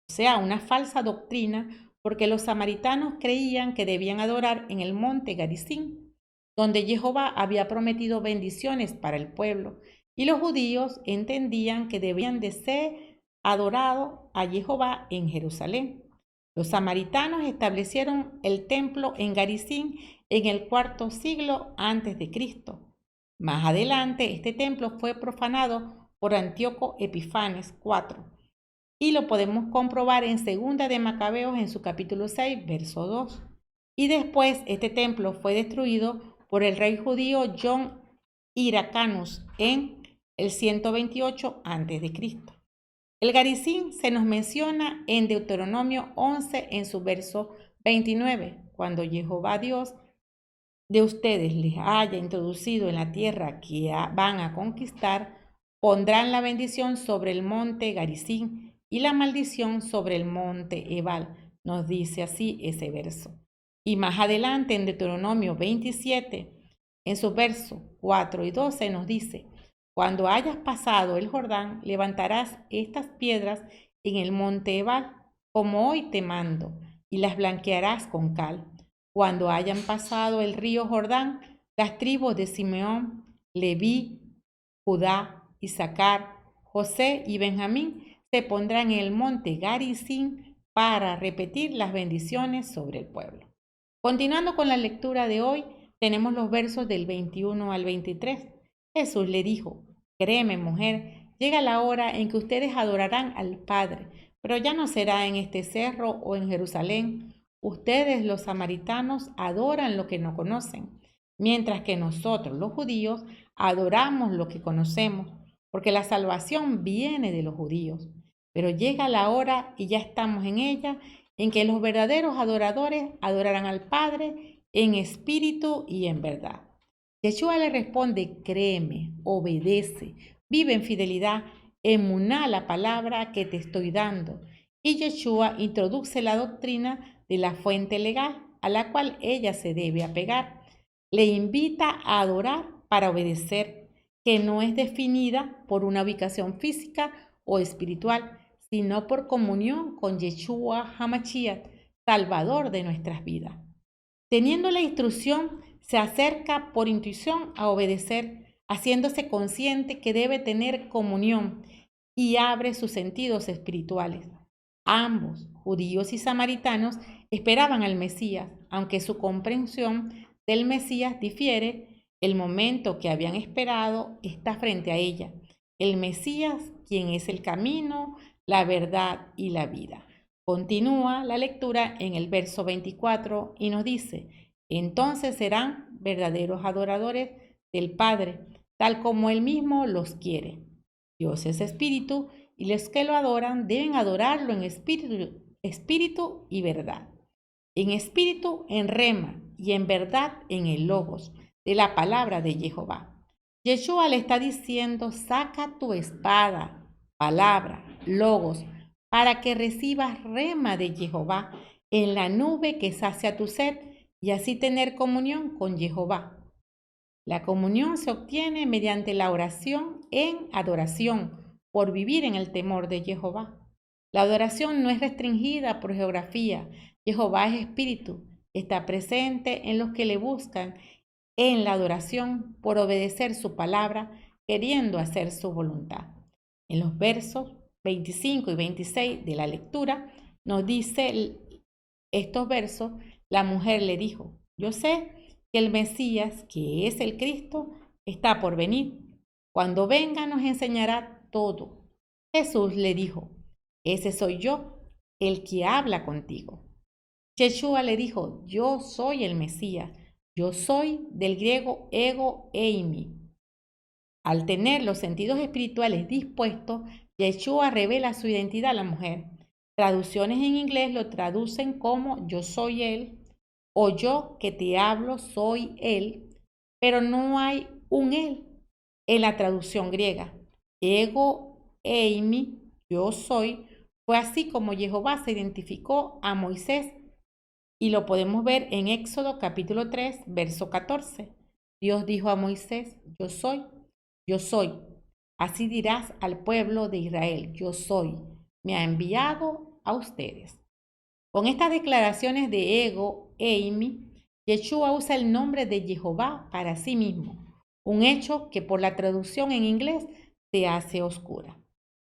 o sea, una falsa doctrina, porque los samaritanos creían que debían adorar en el monte Garizim, donde Jehová había prometido bendiciones para el pueblo, y los judíos entendían que debían de ser adorados a Jehová en Jerusalén. Los samaritanos establecieron el templo en Garizim en el cuarto siglo antes de Cristo. Más adelante, este templo fue profanado por Antíoco Epifanes IV y lo podemos comprobar en Segunda de Macabeos en su capítulo 6, verso 2. Y después este templo fue destruido por el rey judío John Hyrcanus en el 128 a.C. El Garizim se nos menciona en Deuteronomio 11 en su verso 29, cuando Jehová Dios de ustedes les haya introducido en la tierra que van a conquistar, pondrán la bendición sobre el monte Garizim y la maldición sobre el monte Ebal. Nos dice así ese verso. Y más adelante en Deuteronomio 27, en sus versos 4 y 12 nos dice: cuando hayas pasado el Jordán, levantarás estas piedras en el monte Ebal, como hoy te mando, y las blanquearás con cal. Cuando hayan pasado el río Jordán, las tribus de Simeón, Leví, Judá, Isaacar, José y Benjamín se pondrán en el monte Garizim para repetir las bendiciones sobre el pueblo. Continuando con la lectura de hoy, tenemos los versos del 21 al 23. Jesús le dijo: créeme, mujer, llega la hora en que ustedes adorarán al Padre, pero ya no será en este cerro o en Jerusalén. Ustedes, los samaritanos, adoran lo que no conocen, mientras que nosotros, los judíos, adoramos lo que conocemos, porque la salvación viene de los judíos. Pero llega la hora, y ya estamos en ella, en que los verdaderos adoradores adorarán al Padre en espíritu y en verdad. Yeshua le responde: créeme, obedece, vive en fidelidad, emuná la palabra que te estoy dando. Y Yeshua introduce la doctrina de la fuente legal a la cual ella se debe apegar. Le invita a adorar para obedecer, que no es definida por una ubicación física o espiritual, sino por comunión con Yeshua HaMashiach, Salvador de nuestras vidas. Teniendo la instrucción, se acerca por intuición a obedecer, haciéndose consciente que debe tener comunión, y abre sus sentidos espirituales. Ambos, judíos y samaritanos, esperaban al Mesías, aunque su comprensión del Mesías difiere. El momento que habían esperado está frente a ella. El Mesías, quien es el camino, la verdad y la vida. Continúa la lectura en el verso 24 y nos dice: entonces serán verdaderos adoradores del Padre, tal como Él mismo los quiere. Dios es espíritu, y los que lo adoran deben adorarlo en espíritu y verdad. En espíritu en rema y en verdad en el logos de la palabra de Jehová. Yeshua le está diciendo: saca tu espada, palabra, logos, para que recibas rema de Jehová en la nube que sacia tu sed, y así tener comunión con Jehová. La comunión se obtiene mediante la oración en adoración, por vivir en el temor de Jehová. La adoración no es restringida por geografía. Jehová es espíritu, está presente en los que le buscan en la adoración por obedecer su palabra, queriendo hacer su voluntad. En los versos 25 y 26 de la lectura nos dice estos versos: la mujer le dijo: yo sé que el Mesías, que es el Cristo, está por venir. Cuando venga nos enseñará todo. Jesús le dijo: ese soy yo, el que habla contigo. Yeshua le dijo: yo soy el Mesías. Yo soy, del griego ego eimi. Al tener los sentidos espirituales dispuestos, Yeshua revela su identidad a la mujer. Traducciones en inglés lo traducen como yo soy él, o yo que te hablo soy él, pero no hay un él en la traducción griega. Ego eimi, yo soy, fue así como Jehová se identificó a Moisés, y lo podemos ver en Éxodo capítulo 3, verso 14. Dios dijo a Moisés: yo soy, Así dirás al pueblo de Israel, yo soy, me ha enviado a ustedes. Con estas declaraciones de ego, Eimi, Yeshua usa el nombre de Jehová para sí mismo, un hecho que por la traducción en inglés se hace oscura.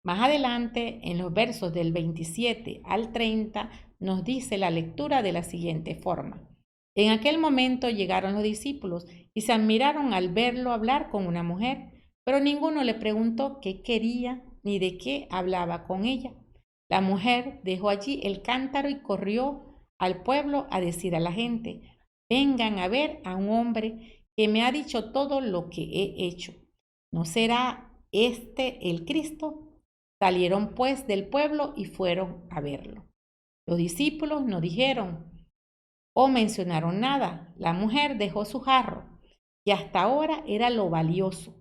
Más adelante, en los versos del 27 al 30, nos dice la lectura de la siguiente forma. En aquel momento llegaron los discípulos y se admiraron al verlo hablar con una mujer, pero ninguno le preguntó qué quería ni de qué hablaba con ella. La mujer dejó allí el cántaro y corrió al pueblo a decir a la gente, vengan a ver a un hombre que me ha dicho todo lo que he hecho. ¿No será este el Cristo? Salieron pues del pueblo y fueron a verlo. Los discípulos no dijeron o mencionaron nada. La mujer dejó su jarro, que hasta ahora era lo valioso,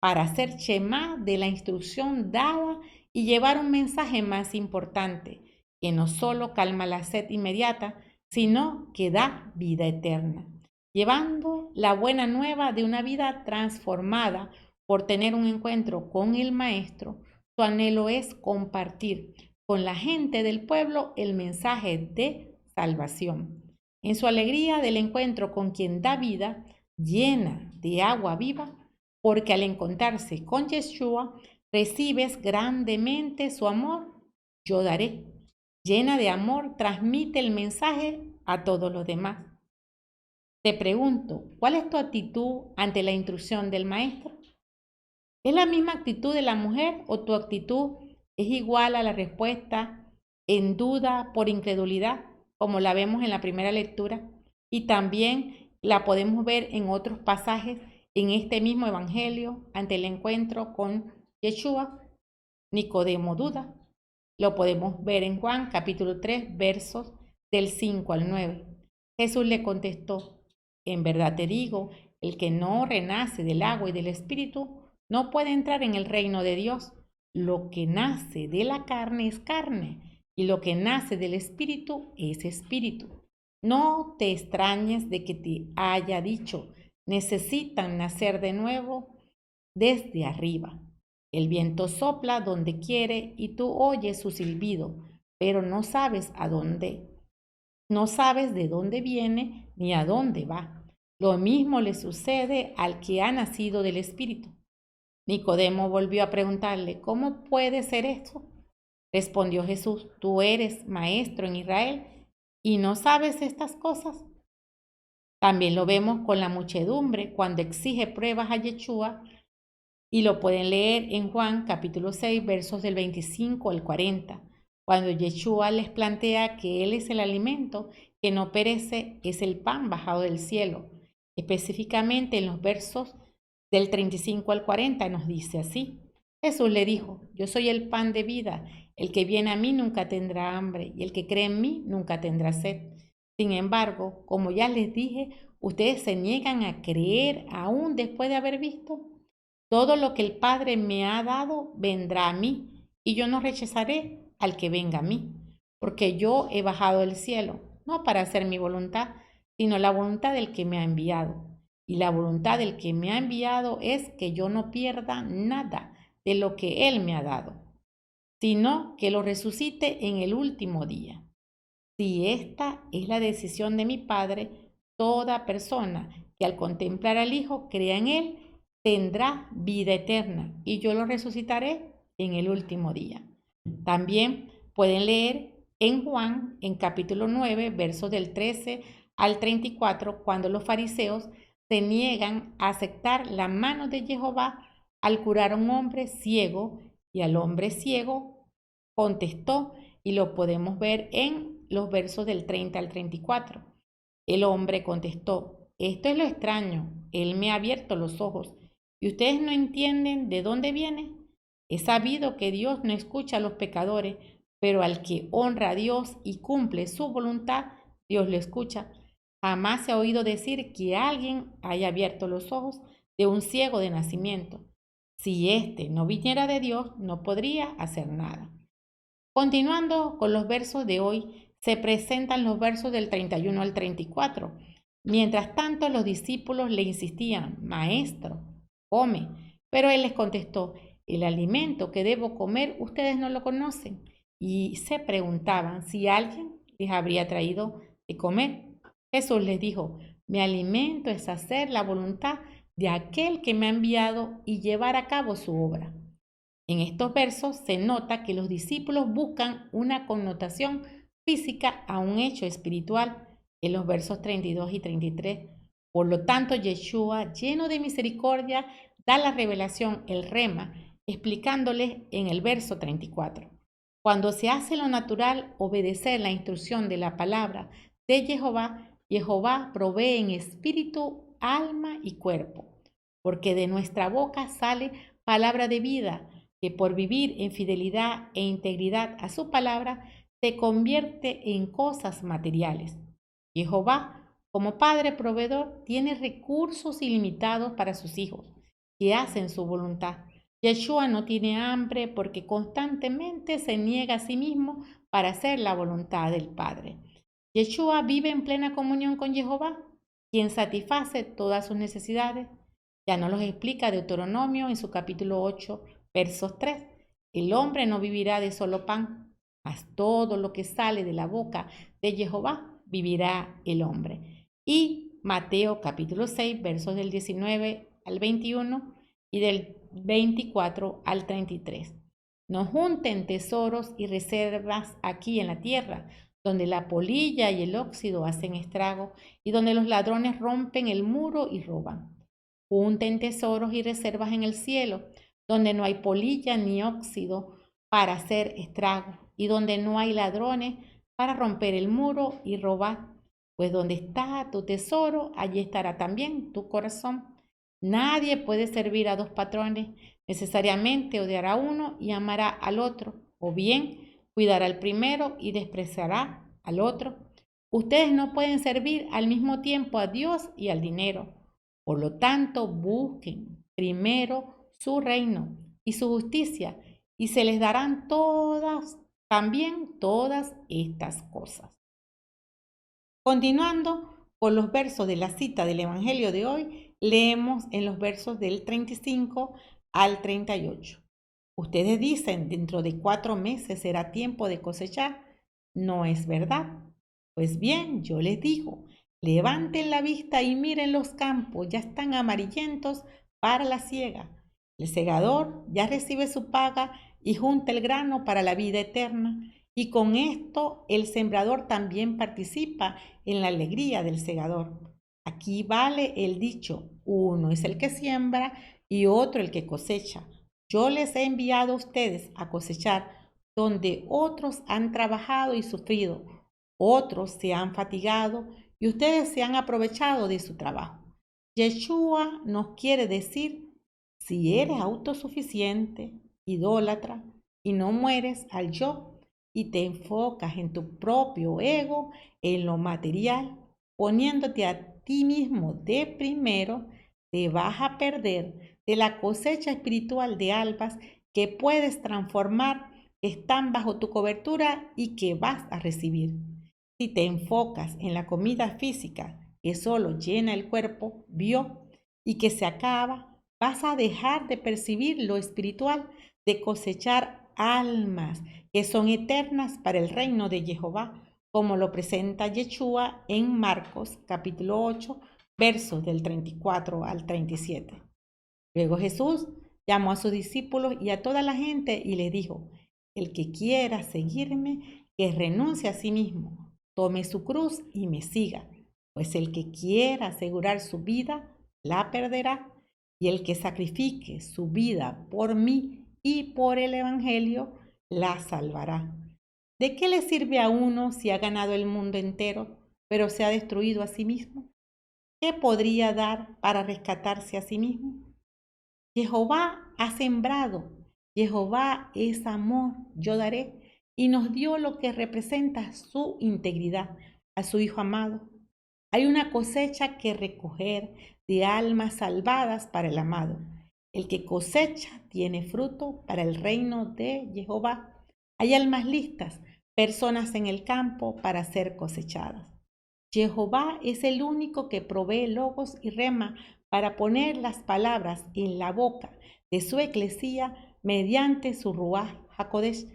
para hacer shemá de la instrucción dada y llevar un mensaje más importante, que no solo calma la sed inmediata, sino que da vida eterna, llevando la buena nueva de una vida transformada por tener un encuentro con el Maestro. Su anhelo es compartir con la gente del pueblo el mensaje de salvación. En su alegría del encuentro con quien da vida, llena de agua viva, porque al encontrarse con Yeshua, recibes grandemente su amor, yo daré. Llena de amor, transmite el mensaje a todos los demás. Te pregunto, ¿cuál es tu actitud ante la instrucción del Maestro? ¿Es la misma actitud de la mujer o tu actitud es igual a la respuesta en duda por incredulidad, como la vemos en la primera lectura? Y también la podemos ver en otros pasajes en este mismo evangelio ante el encuentro con Yeshua. Nicodemo duda. Lo podemos ver en Juan capítulo 3 versos del 5 al 9. Jesús le contestó, en verdad te digo, el que no renace del agua y del espíritu no puede entrar en el reino de Dios. Lo que nace de la carne es carne, y lo que nace del espíritu es espíritu. No te extrañes de que te haya dicho, necesitan nacer de nuevo desde arriba. El viento sopla donde quiere y tú oyes su silbido, pero no sabes de dónde viene ni a dónde va. Lo mismo le sucede al que ha nacido del espíritu. Nicodemo volvió a preguntarle, ¿cómo puede ser esto? Respondió Jesús, tú eres maestro en Israel y no sabes estas cosas. También lo vemos con la muchedumbre cuando exige pruebas a Yeshua y lo pueden leer en Juan capítulo 6 versos del 25 al 40, cuando Yeshua les plantea que Él es el alimento que no perece, es el pan bajado del cielo. Específicamente en los versos del 35 al 40 nos dice así. Jesús le dijo, yo soy el pan de vida, el que viene a mí nunca tendrá hambre y el que cree en mí nunca tendrá sed. Sin embargo, como ya les dije, ustedes se niegan a creer aún después de haber visto. Todo lo que el Padre me ha dado vendrá a mí y yo no rechazaré al que venga a mí, porque yo he bajado del cielo, no para hacer mi voluntad, sino la voluntad del que me ha enviado. Y la voluntad del que me ha enviado es que yo no pierda nada de lo que Él me ha dado, sino que lo resucite en el último día. Si esta es la decisión de mi Padre, toda persona que al contemplar al Hijo crea en Él, tendrá vida eterna y yo lo resucitaré en el último día. También pueden leer en Juan, en capítulo 9, versos del 13 al 34, cuando los fariseos se niegan a aceptar la mano de Jehová al curar a un hombre ciego, y al hombre ciego contestó, y lo podemos ver en los versos del 30 al 34. El hombre contestó, esto es lo extraño, Él me ha abierto los ojos, y ustedes no entienden de dónde viene. He sabido que Dios no escucha a los pecadores, pero al que honra a Dios y cumple su voluntad, Dios lo escucha. Jamás se ha oído decir que alguien haya abierto los ojos de un ciego de nacimiento. Si éste no viniera de Dios, no podría hacer nada. Continuando con los versos de hoy, se presentan los versos del 31 al 34. Mientras tanto, los discípulos le insistían, Maestro, come. Pero él les contestó, el alimento que debo comer ustedes no lo conocen. Y se preguntaban si alguien les habría traído de comer. Jesús les dijo, mi alimento es hacer la voluntad de aquel que me ha enviado y llevar a cabo su obra. En estos versos se nota que los discípulos buscan una connotación física a un hecho espiritual en los versos 32 y 33. Por lo tanto, Yeshua, lleno de misericordia, da la revelación, el rema, explicándoles en el verso 34. Cuando se hace lo natural, obedecer la instrucción de la palabra de Jehová, Jehová provee en espíritu, alma y cuerpo, porque de nuestra boca sale palabra de vida, que por vivir en fidelidad e integridad a su palabra, se convierte en cosas materiales. Jehová, como Padre proveedor, tiene recursos ilimitados para sus hijos, que hacen su voluntad. Yeshua no tiene hambre porque constantemente se niega a sí mismo para hacer la voluntad del Padre. Yeshua vive en plena comunión con Jehová, quien satisface todas sus necesidades. Ya nos los explica Deuteronomio en su capítulo 8, versos 3. El hombre no vivirá de solo pan, mas todo lo que sale de la boca de Jehová vivirá el hombre. Y Mateo capítulo 6, versos del 19 al 21 y del 24 al 33. No junten tesoros y reservas aquí en la tierra, donde la polilla y el óxido hacen estrago y donde los ladrones rompen el muro y roban. Junten tesoros y reservas en el cielo, donde no hay polilla ni óxido para hacer estrago y donde no hay ladrones para romper el muro y robar. Pues donde está tu tesoro, allí estará también tu corazón. Nadie puede servir a dos patrones, necesariamente odiará a uno y amará al otro, o bien cuidará al primero y despreciará al otro. Ustedes no pueden servir al mismo tiempo a Dios y al dinero. Por lo tanto, busquen primero su reino y su justicia, y se les darán también todas estas cosas. Continuando con los versos de la cita del Evangelio de hoy, leemos en los versos del 35 al 38. Ustedes dicen, dentro de 4 meses será tiempo de cosechar. ¿No es verdad? Pues bien, yo les digo, levanten la vista y miren los campos, ya están amarillentos para la siega. El segador ya recibe su paga y junta el grano para la vida eterna. Y con esto el sembrador también participa en la alegría del segador. Aquí vale el dicho, uno es el que siembra y otro el que cosecha. Yo les he enviado a ustedes a cosechar donde otros han trabajado y sufrido, otros se han fatigado y ustedes se han aprovechado de su trabajo. Yeshua nos quiere decir, si eres autosuficiente, idólatra y no mueres al yo y te enfocas en tu propio ego, en lo material, poniéndote a ti mismo de primero, te vas a perder de la cosecha espiritual de almas que puedes transformar, están bajo tu cobertura y que vas a recibir. Si te enfocas en la comida física que solo llena el cuerpo, y que se acaba, vas a dejar de percibir lo espiritual, de cosechar almas que son eternas para el reino de Jehová, como lo presenta Yeshua en Marcos capítulo 8, versos del 34 al 37. Luego Jesús llamó a sus discípulos y a toda la gente y les dijo, el que quiera seguirme, que renuncie a sí mismo, tome su cruz y me siga, pues el que quiera asegurar su vida, la perderá, y el que sacrifique su vida por mí y por el Evangelio, la salvará. ¿De qué le sirve a uno si ha ganado el mundo entero, pero se ha destruido a sí mismo? ¿Qué podría dar para rescatarse a sí mismo? Jehová ha sembrado, Jehová es amor, yo daré, y nos dio lo que representa su integridad, a su Hijo amado. Hay una cosecha que recoger de almas salvadas para el amado. El que cosecha tiene fruto para el reino de Jehová. Hay almas listas, personas en el campo para ser cosechadas. Jehová es el único que provee logos y rema para poner las palabras en la boca de su eclesía mediante su Ruaj HaKodesh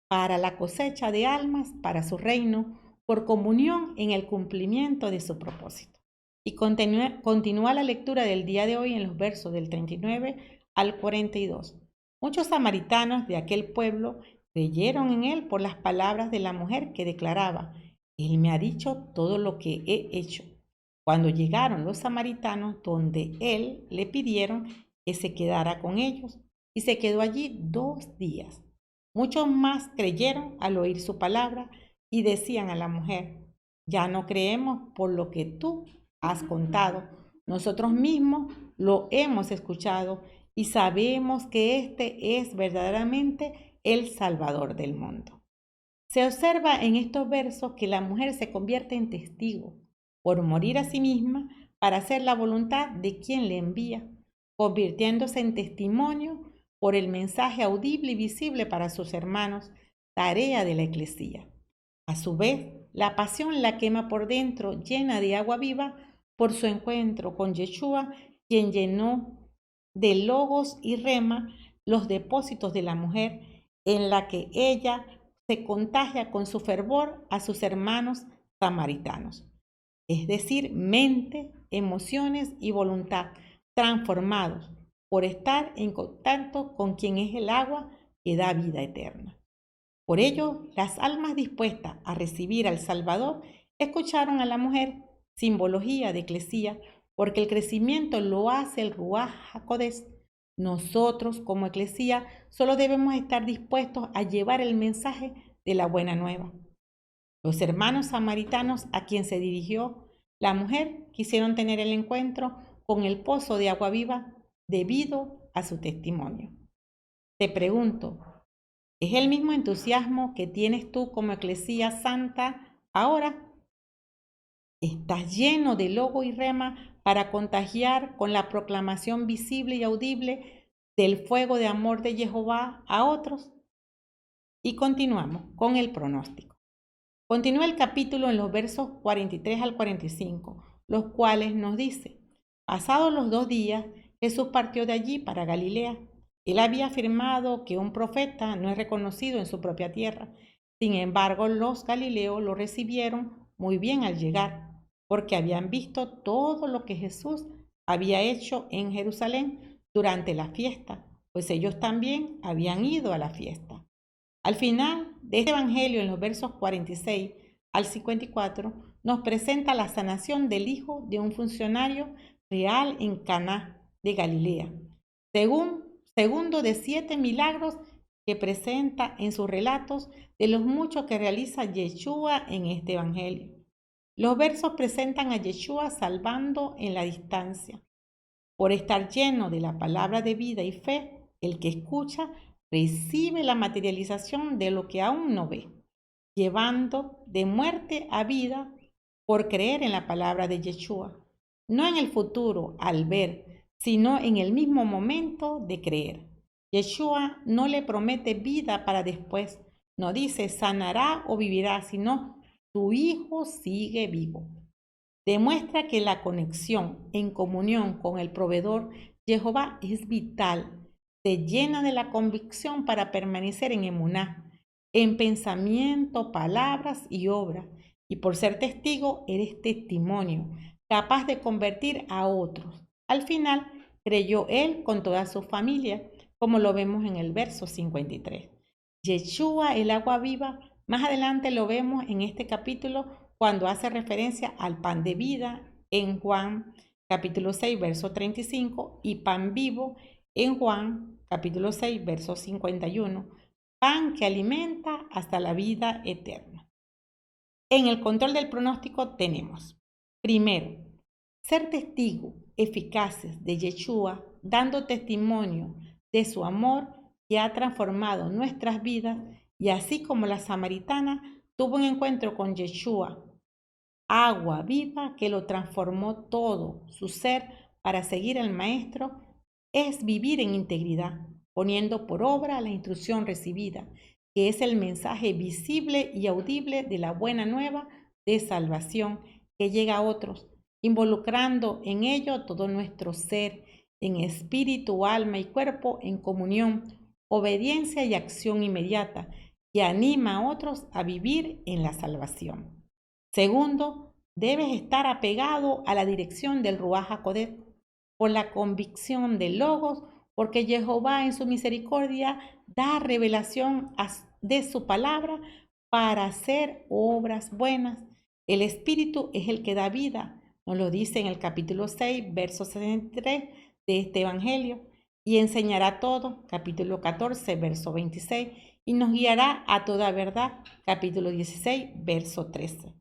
para la cosecha de almas para su reino, por comunión en el cumplimiento de su propósito. Y continúa la lectura del día de hoy en los versos del 39 al 42. Muchos samaritanos de aquel pueblo creyeron en él por las palabras de la mujer que declaraba: Él me ha dicho todo lo que he hecho. Cuando llegaron los samaritanos donde él, le pidieron que se quedara con ellos, y se quedó allí 2 días. Muchos más creyeron al oír su palabra y decían a la mujer: ya no creemos por lo que tú has contado. Nosotros mismos lo hemos escuchado y sabemos que este es verdaderamente el Salvador del mundo. Se observa en estos versos que la mujer se convierte en testigo por morir a sí misma para hacer la voluntad de quien le envía, convirtiéndose en testimonio por el mensaje audible y visible para sus hermanos, tarea de la eclesía. A su vez, la pasión la quema por dentro, llena de agua viva, por su encuentro con Yeshua, quien llenó de logos y rema los depósitos de la mujer, en la que ella se contagia con su fervor a sus hermanos samaritanos. Es decir, mente, emociones y voluntad transformados por estar en contacto con quien es el agua que da vida eterna. Por ello, las almas dispuestas a recibir al Salvador escucharon a la mujer, simbología de eclesía, porque el crecimiento lo hace el Ruaj HaKodesh. Nosotros, como eclesía, solo debemos estar dispuestos a llevar el mensaje de la buena nueva. Los hermanos samaritanos a quien se dirigió la mujer quisieron tener el encuentro con el pozo de agua viva debido a su testimonio. Te pregunto, ¿es el mismo entusiasmo que tienes tú como eclesía santa ahora? ¿Estás lleno de logo y rema para contagiar con la proclamación visible y audible del fuego de amor de Jehová a otros? Y continuamos con el pronóstico. Continúa el capítulo en los versos 43 al 45, los cuales nos dice: pasados los 2 días, Jesús partió de allí para Galilea. Él había afirmado que un profeta no es reconocido en su propia tierra. Sin embargo, los galileos lo recibieron muy bien al llegar, porque habían visto todo lo que Jesús había hecho en Jerusalén durante la fiesta, pues ellos también habían ido a la fiesta. Al final de este evangelio, en los versos 46 al 54, nos presenta la sanación del hijo de un funcionario real en Caná de Galilea, segundo de 7 milagros que presenta en sus relatos de los muchos que realiza Yeshua en este evangelio. Los versos presentan a Yeshua salvando en la distancia. Por estar lleno de la palabra de vida y fe, el que escucha recibe la materialización de lo que aún no ve, llevando de muerte a vida por creer en la palabra de Yeshua, no en el futuro al ver, sino en el mismo momento de creer. Yeshua no le promete vida para después, no dice sanará o vivirá, sino tu hijo sigue vivo. Demuestra que la conexión en comunión con el proveedor Jehová es vital. Te llena de la convicción para permanecer en emuná, en pensamiento, palabras y obra. Y por ser testigo, eres testimonio, capaz de convertir a otros. Al final, creyó él con toda su familia, como lo vemos en el verso 53. Yeshua, el agua viva, más adelante lo vemos en este capítulo cuando hace referencia al pan de vida en Juan capítulo 6, verso 35, y pan vivo en Juan capítulo 6, verso 51, pan que alimenta hasta la vida eterna. En el control del pronóstico tenemos, primero, ser testigos eficaces de Yeshua, dando testimonio de su amor que ha transformado nuestras vidas, y así como la samaritana tuvo un encuentro con Yeshua, agua viva que lo transformó todo su ser para seguir al Maestro, es vivir en integridad, poniendo por obra la instrucción recibida, que es el mensaje visible y audible de la buena nueva de salvación que llega a otros, involucrando en ello todo nuestro ser, en espíritu, alma y cuerpo, en comunión, obediencia y acción inmediata, que anima a otros a vivir en la salvación. Segundo, debes estar apegado a la dirección del Ruaj HaKodesh, por la convicción del Logos, porque Jehová en su misericordia da revelación de su palabra para hacer obras buenas. El Espíritu es el que da vida, nos lo dice en el capítulo 6, verso 63 de este Evangelio, y enseñará todo, capítulo 14, verso 26, y nos guiará a toda verdad, capítulo 16, verso 13.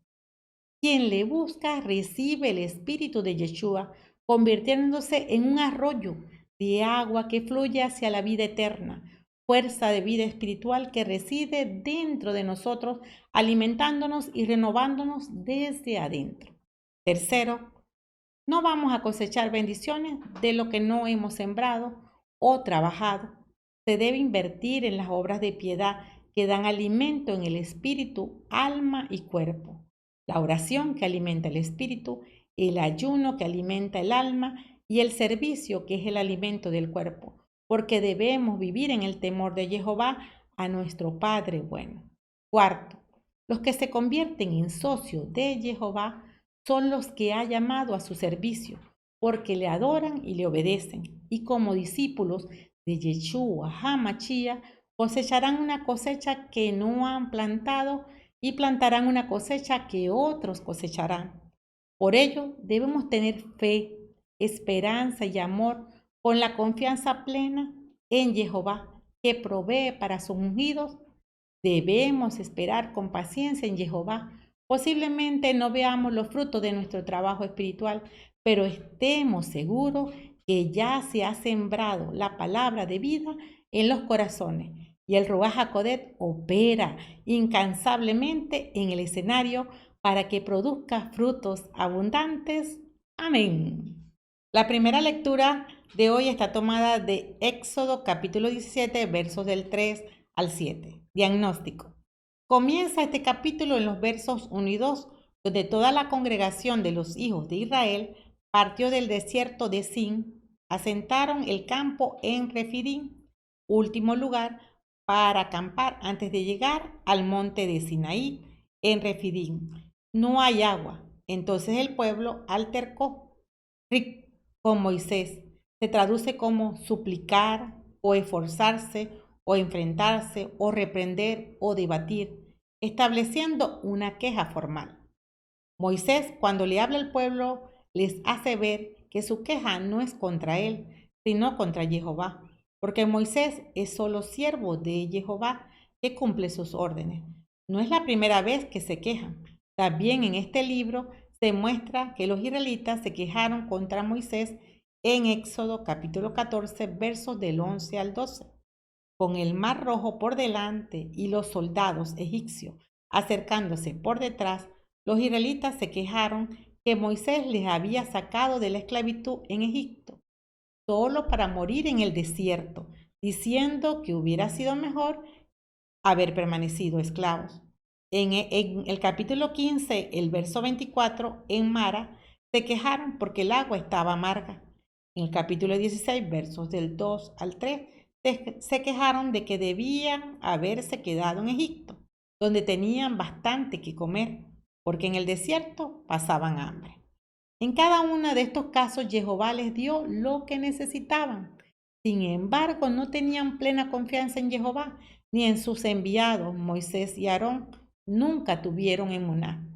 Quien le busca recibe el Espíritu de Yeshua, convirtiéndose en un arroyo de agua que fluye hacia la vida eterna, fuerza de vida espiritual que reside dentro de nosotros, alimentándonos y renovándonos desde adentro. Tercero, no vamos a cosechar bendiciones de lo que no hemos sembrado o trabajado. Se debe invertir en las obras de piedad que dan alimento en el espíritu, alma y cuerpo. La oración que alimenta el espíritu, el ayuno que alimenta el alma y el servicio que es el alimento del cuerpo, porque debemos vivir en el temor de Jehová a nuestro Padre bueno. Cuarto, los que se convierten en socios de Jehová son los que ha llamado a su servicio, porque le adoran y le obedecen, y como discípulos de Yeshua HaMashiach cosecharán una cosecha que no han plantado y plantarán una cosecha que otros cosecharán. Por ello, debemos tener fe, esperanza y amor con la confianza plena en Jehová, que provee para sus ungidos. Debemos esperar con paciencia en Jehová. Posiblemente no veamos los frutos de nuestro trabajo espiritual, pero estemos seguros que ya se ha sembrado la palabra de vida en los corazones y el Ruaj HaKodesh opera incansablemente en el escenario para que produzca frutos abundantes. Amén. La primera lectura de hoy está tomada de Éxodo capítulo 17, versos del 3 al 7. Diagnóstico. Comienza este capítulo en los versos 1 y 2, donde toda la congregación de los hijos de Israel partió del desierto de Sin, asentaron el campo en Refidim, último lugar para acampar antes de llegar al monte de Sinaí, en Refidim. No hay agua. Entonces el pueblo altercó con Moisés. Se traduce como suplicar o esforzarse o enfrentarse o reprender o debatir, estableciendo una queja formal. Moisés, cuando le habla al pueblo, les hace ver que su queja no es contra él, sino contra Jehová, porque Moisés es solo siervo de Jehová que cumple sus órdenes. No es la primera vez que se quejan. También en este libro se muestra que los israelitas se quejaron contra Moisés en Éxodo capítulo 14, versos del 11 al 12. Con el mar rojo por delante y los soldados egipcios acercándose por detrás, los israelitas se quejaron que Moisés les había sacado de la esclavitud en Egipto, solo para morir en el desierto, diciendo que hubiera sido mejor haber permanecido esclavos. En el capítulo 15, el verso 24, en Mara, se quejaron porque el agua estaba amarga. En el capítulo 16, versos del 2 al 3, se quejaron de que debían haberse quedado en Egipto, donde tenían bastante que comer, porque en el desierto pasaban hambre. En cada uno de estos casos, Jehová les dio lo que necesitaban. Sin embargo, no tenían plena confianza en Jehová, ni en sus enviados, Moisés y Aarón. Nunca tuvieron emuná.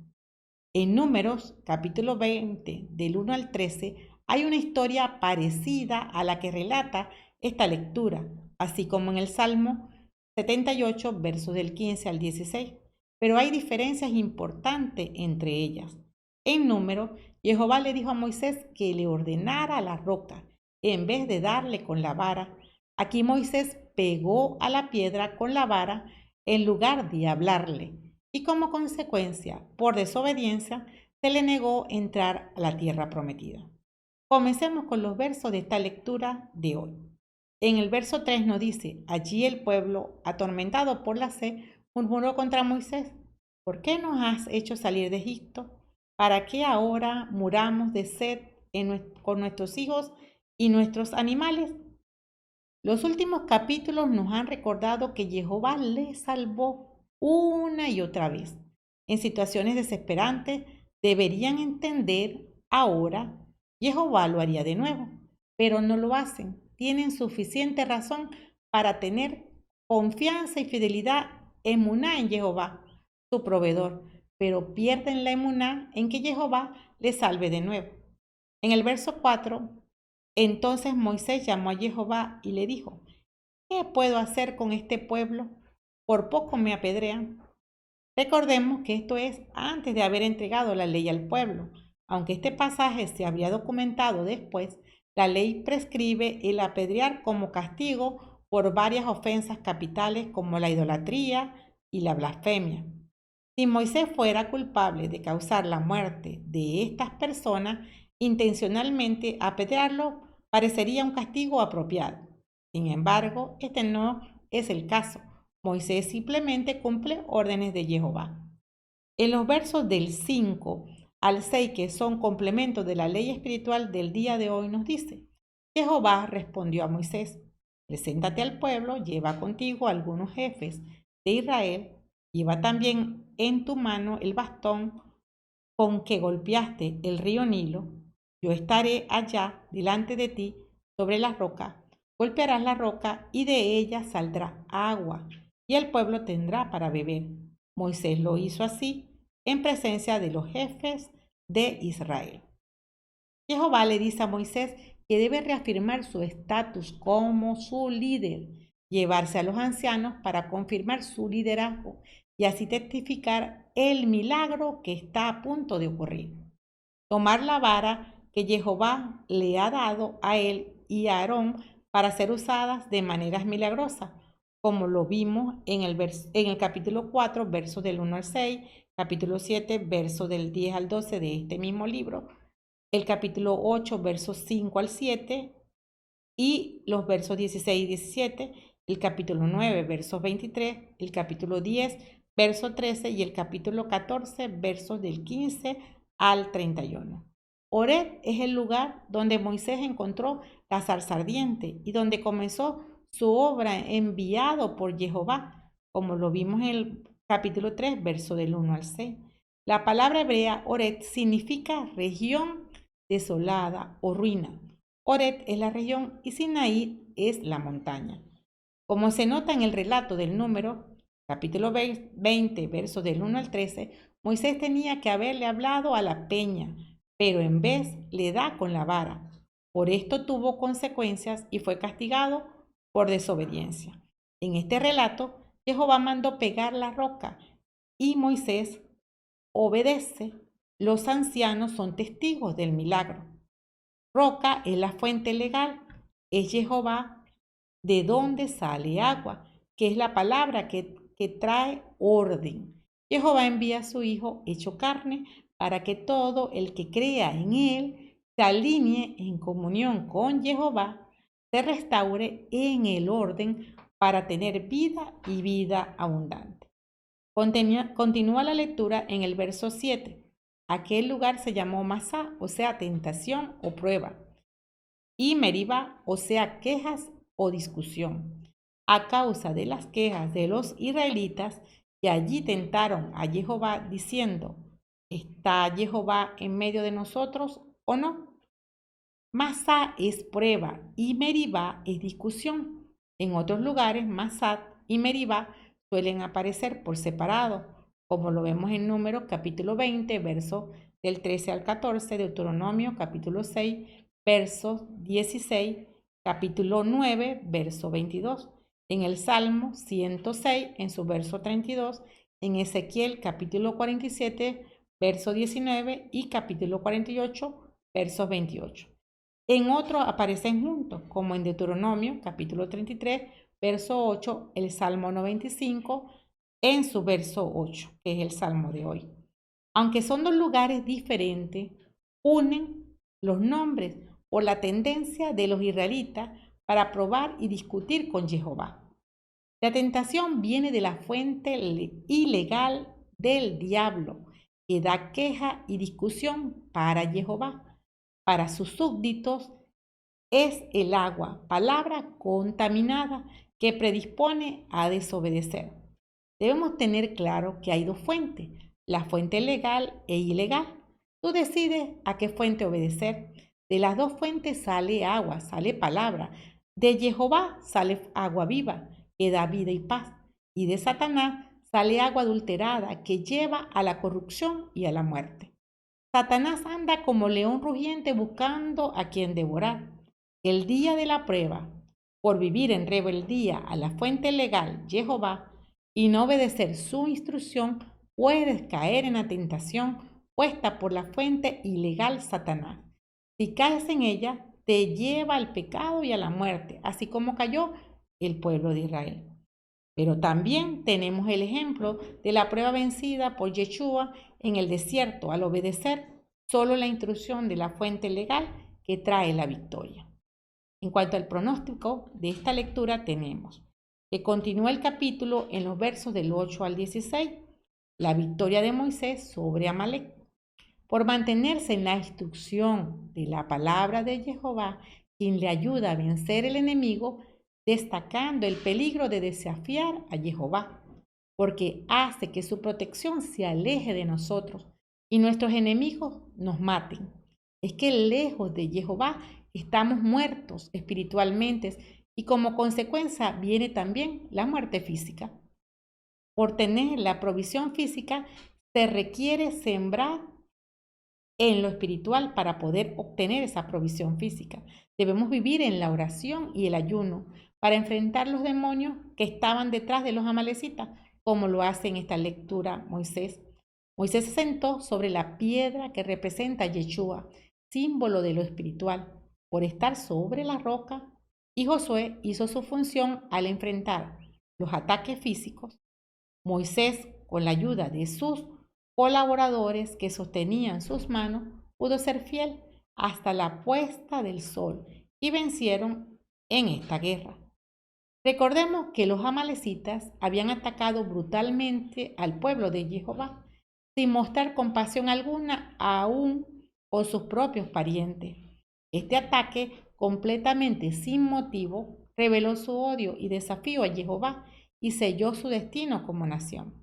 En Números, capítulo 20, del 1 al 13, hay una historia parecida a la que relata esta lectura, así como en el Salmo 78, versos del 15 al 16. Pero hay diferencias importantes entre ellas. En Números, Jehová le dijo a Moisés que le ordenara a la roca, en vez de darle con la vara. Aquí Moisés pegó a la piedra con la vara en lugar de hablarle, y como consecuencia, por desobediencia, se le negó entrar a la tierra prometida. Comencemos con los versos de esta lectura de hoy. En el verso 3 nos dice: allí el pueblo, atormentado por la sed, murmuró contra Moisés: ¿por qué nos has hecho salir de Egipto ¿Para qué ahora muramos de sed con nuestros hijos y nuestros animales? Los últimos capítulos nos han recordado que Jehová les salvó una y otra vez. En situaciones desesperantes deberían entender ahora, Jehová lo haría de nuevo, pero no lo hacen. Tienen suficiente razón para tener confianza y fidelidad emuná en Jehová, su proveedor, pero pierden la emuná en que Jehová les salve de nuevo. En el verso 4, entonces Moisés llamó a Jehová y le dijo: ¿qué puedo hacer con este pueblo? Por poco me apedrean. Recordemos que esto es antes de haber entregado la ley al pueblo. Aunque este pasaje se habría documentado después, la ley prescribe el apedrear como castigo por varias ofensas capitales como la idolatría y la blasfemia. Si Moisés fuera culpable de causar la muerte de estas personas, intencionalmente apedrearlo parecería un castigo apropiado. Sin embargo, este no es el caso. Moisés simplemente cumple órdenes de Jehová. En los versos del 5 al 6, que son complementos de la ley espiritual del día de hoy, nos dice: Jehová respondió a Moisés: preséntate al pueblo, lleva contigo algunos jefes de Israel, lleva también en tu mano el bastón con que golpeaste el río Nilo. Yo estaré allá delante de ti sobre la roca. Golpearás la roca y de ella saldrá agua, y el pueblo tendrá para beber. Moisés lo hizo así en presencia de los jefes de Israel. Jehová le dice a Moisés que debe reafirmar su estatus como su líder, llevarse a los ancianos para confirmar su liderazgo y así testificar el milagro que está a punto de ocurrir. Tomar la vara que Jehová le ha dado a él y a Aarón para ser usadas de maneras milagrosas, como lo vimos en el capítulo 4, versos del 1 al 6, capítulo 7, versos del 10 al 12 de este mismo libro, el capítulo 8, versos 5 al 7 y los versos 16 y 17, el capítulo 9, versos 23, el capítulo 10, verso 13 y el capítulo 14, versos del 15 al 31. Horeb es el lugar donde Moisés encontró la zarza ardiente y donde comenzó su obra enviado por Jehová, como lo vimos en el capítulo 3, verso del 1 al 6. La palabra hebrea Horeb significa región desolada o ruina. Horeb es la región y Sinaí es la montaña. Como se nota en el relato del número, capítulo 20, versos del 1 al 13, Moisés tenía que haberle hablado a la peña, pero en vez le da con la vara. Por esto tuvo consecuencias y fue castigado por desobediencia. En este relato, Jehová mandó pegar la roca y Moisés obedece. Los ancianos son testigos del milagro. Roca es la fuente legal, es Jehová de donde sale agua, que es la palabra que trae orden. Jehová envía a su Hijo hecho carne para que todo el que crea en él se alinee en comunión con Jehová, se restaure en el orden para tener vida y vida abundante. Continúa la lectura en el verso 7. Aquel lugar se llamó Masá, o sea, tentación o prueba, y Meribá, o sea, quejas o discusión, a causa de las quejas de los israelitas que allí tentaron a Jehová diciendo: ¿está Jehová en medio de nosotros o no? Masá es prueba y Meribá es discusión. En otros lugares, Masá y Meribá suelen aparecer por separado, como lo vemos en Números capítulo 20, versos del 13 al 14, Deuteronomio capítulo 6, versos 16, capítulo 9, verso 22, en el Salmo 106, en su verso 32, en Ezequiel capítulo 47, verso 19 y capítulo 48, verso 28. En otro aparecen juntos, como en Deuteronomio capítulo 33, verso 8, el Salmo 95, en su verso 8, que es el Salmo de hoy. Aunque son dos lugares diferentes, unen los nombres por la tendencia de los israelitas para probar y discutir con Jehová. La tentación viene de la fuente ilegal del diablo, que da queja y discusión para Jehová. Para sus súbditos es el agua, palabra contaminada que predispone a desobedecer. Debemos tener claro que hay dos fuentes, la fuente legal e ilegal. Tú decides a qué fuente obedecer. De las dos fuentes sale agua, sale palabra. De Jehová sale agua viva, que da vida y paz. Y de Satanás sale agua adulterada, que lleva a la corrupción y a la muerte. Satanás anda como león rugiente buscando a quien devorar. El día de la prueba, por vivir en rebeldía a la fuente legal, Jehová, y no obedecer su instrucción, puedes caer en la tentación puesta por la fuente ilegal Satanás. Si caes en ella, te lleva al pecado y a la muerte, así como cayó el pueblo de Israel. Pero también tenemos el ejemplo de la prueba vencida por Yeshua en el desierto al obedecer solo la instrucción de la fuente legal que trae la victoria. En cuanto al pronóstico de esta lectura tenemos que continúa el capítulo en los versos del 8 al 16, la victoria de Moisés sobre Amalek. Por mantenerse en la instrucción de la palabra de Jehová, quien le ayuda a vencer el enemigo, destacando el peligro de desafiar a Jehová, porque hace que su protección se aleje de nosotros y nuestros enemigos nos maten. Es que lejos de Jehová estamos muertos espiritualmente y como consecuencia viene también la muerte física. Por tener la provisión física se requiere sembrar en lo espiritual para poder obtener esa provisión física. Debemos vivir en la oración y el ayuno para enfrentar los demonios que estaban detrás de los amalecitas, como lo hace en esta lectura Moisés. Moisés se sentó sobre la piedra que representa a Yeshua, símbolo de lo espiritual, por estar sobre la roca, y Josué hizo su función al enfrentar los ataques físicos. Moisés, con la ayuda de sus colaboradores que sostenían sus manos, pudo ser fiel hasta la puesta del sol y vencieron en esta guerra. Recordemos que los amalecitas habían atacado brutalmente al pueblo de Jehová, sin mostrar compasión alguna aún con sus propios parientes. Este ataque, completamente sin motivo, reveló su odio y desafío a Jehová y selló su destino como nación.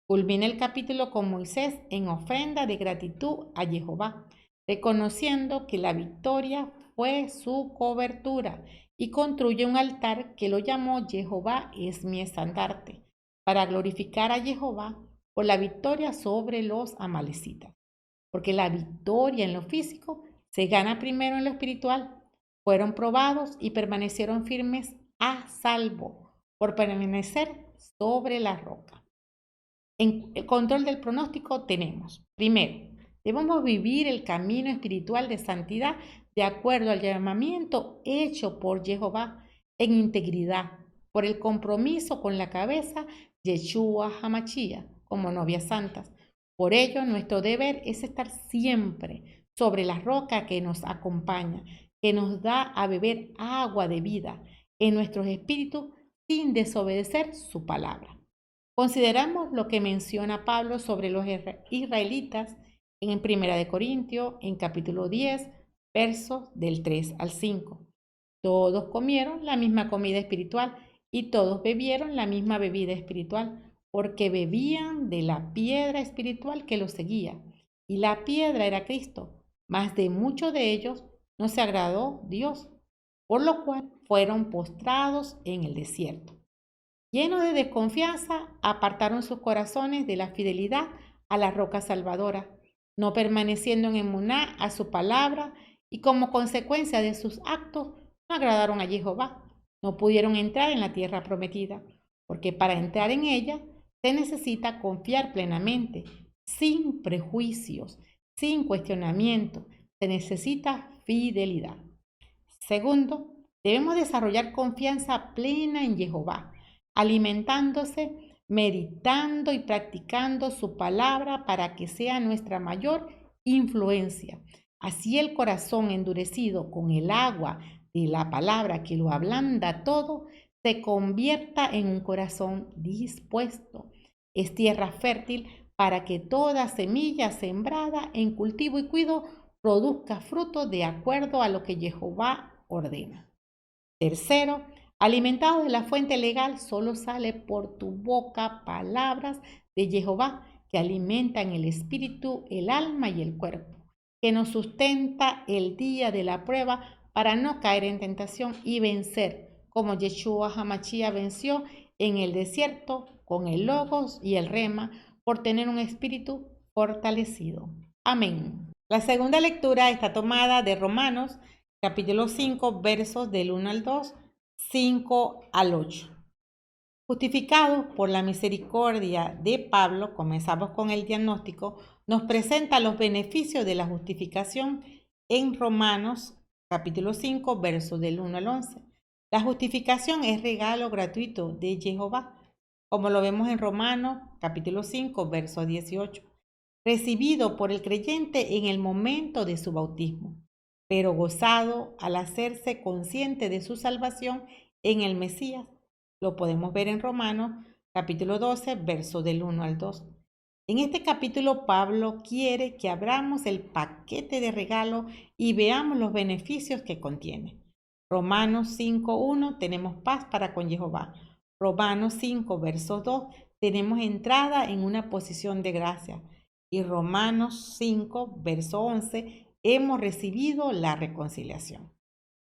Culmina el capítulo con Moisés en ofrenda de gratitud a Jehová, reconociendo que la victoria fue su cobertura y construye un altar que lo llamó Jehová es mi estandarte, para glorificar a Jehová por la victoria sobre los amalecitas. Porque la victoria en lo físico se gana primero en lo espiritual. Fueron probados y permanecieron firmes a salvo por permanecer sobre la roca. En el control del pronóstico tenemos, primero, debemos vivir el camino espiritual de santidad de acuerdo al llamamiento hecho por Jehová en integridad, por el compromiso con la cabeza Yeshua HaMashiach como novias santas. Por ello, nuestro deber es estar siempre sobre la roca que nos acompaña, que nos da a beber agua de vida en nuestros espíritus sin desobedecer su palabra. Consideramos lo que menciona Pablo sobre los israelitas en 1 Corintios, en capítulo 10, versos del 3 al 5. Todos comieron la misma comida espiritual y todos bebieron la misma bebida espiritual, porque bebían de la piedra espiritual que los seguía, y la piedra era Cristo. Mas de muchos de ellos no se agradó Dios, por lo cual fueron postrados en el desierto. Llenos de desconfianza, apartaron sus corazones de la fidelidad a la roca salvadora, no permaneciendo en emuná a su palabra, y como consecuencia de sus actos no agradaron a Jehová. No pudieron entrar en la tierra prometida, porque para entrar en ella se necesita confiar plenamente, sin prejuicios, sin cuestionamiento. Se necesita fidelidad. Segundo, debemos desarrollar confianza plena en Jehová, alimentándose, meditando y practicando su palabra para que sea nuestra mayor influencia. Así el corazón endurecido con el agua de la palabra que lo ablanda todo, se convierta en un corazón dispuesto. Es tierra fértil para que toda semilla sembrada en cultivo y cuido produzca fruto de acuerdo a lo que Jehová ordena. Tercero, alimentado de la fuente legal, solo sale por tu boca palabras de Jehová que alimentan el espíritu, el alma y el cuerpo, que nos sustenta el día de la prueba para no caer en tentación y vencer, como Yeshua HaMashiach venció en el desierto con el Logos y el Rema, por tener un espíritu fortalecido. Amén. La segunda lectura está tomada de Romanos, capítulo 5, versos del 1 al 2, 5 al 8. Justificados por la misericordia de Pablo, comenzamos con el diagnóstico, nos presenta los beneficios de la justificación en Romanos, capítulo 5, versos del 1 al 11. La justificación es regalo gratuito de Jehová, como lo vemos en Romanos, capítulo 5, verso 18, recibido por el creyente en el momento de su bautismo, pero gozado al hacerse consciente de su salvación en el Mesías. Lo podemos ver en Romanos, capítulo 12, verso del 1 al 2. En este capítulo, Pablo quiere que abramos el paquete de regalo y veamos los beneficios que contiene. Romanos 5:1 tenemos paz para con Jehová. Romanos 5, verso 2 tenemos entrada en una posición de gracia. Y Romanos 5, verso 11 hemos recibido la reconciliación.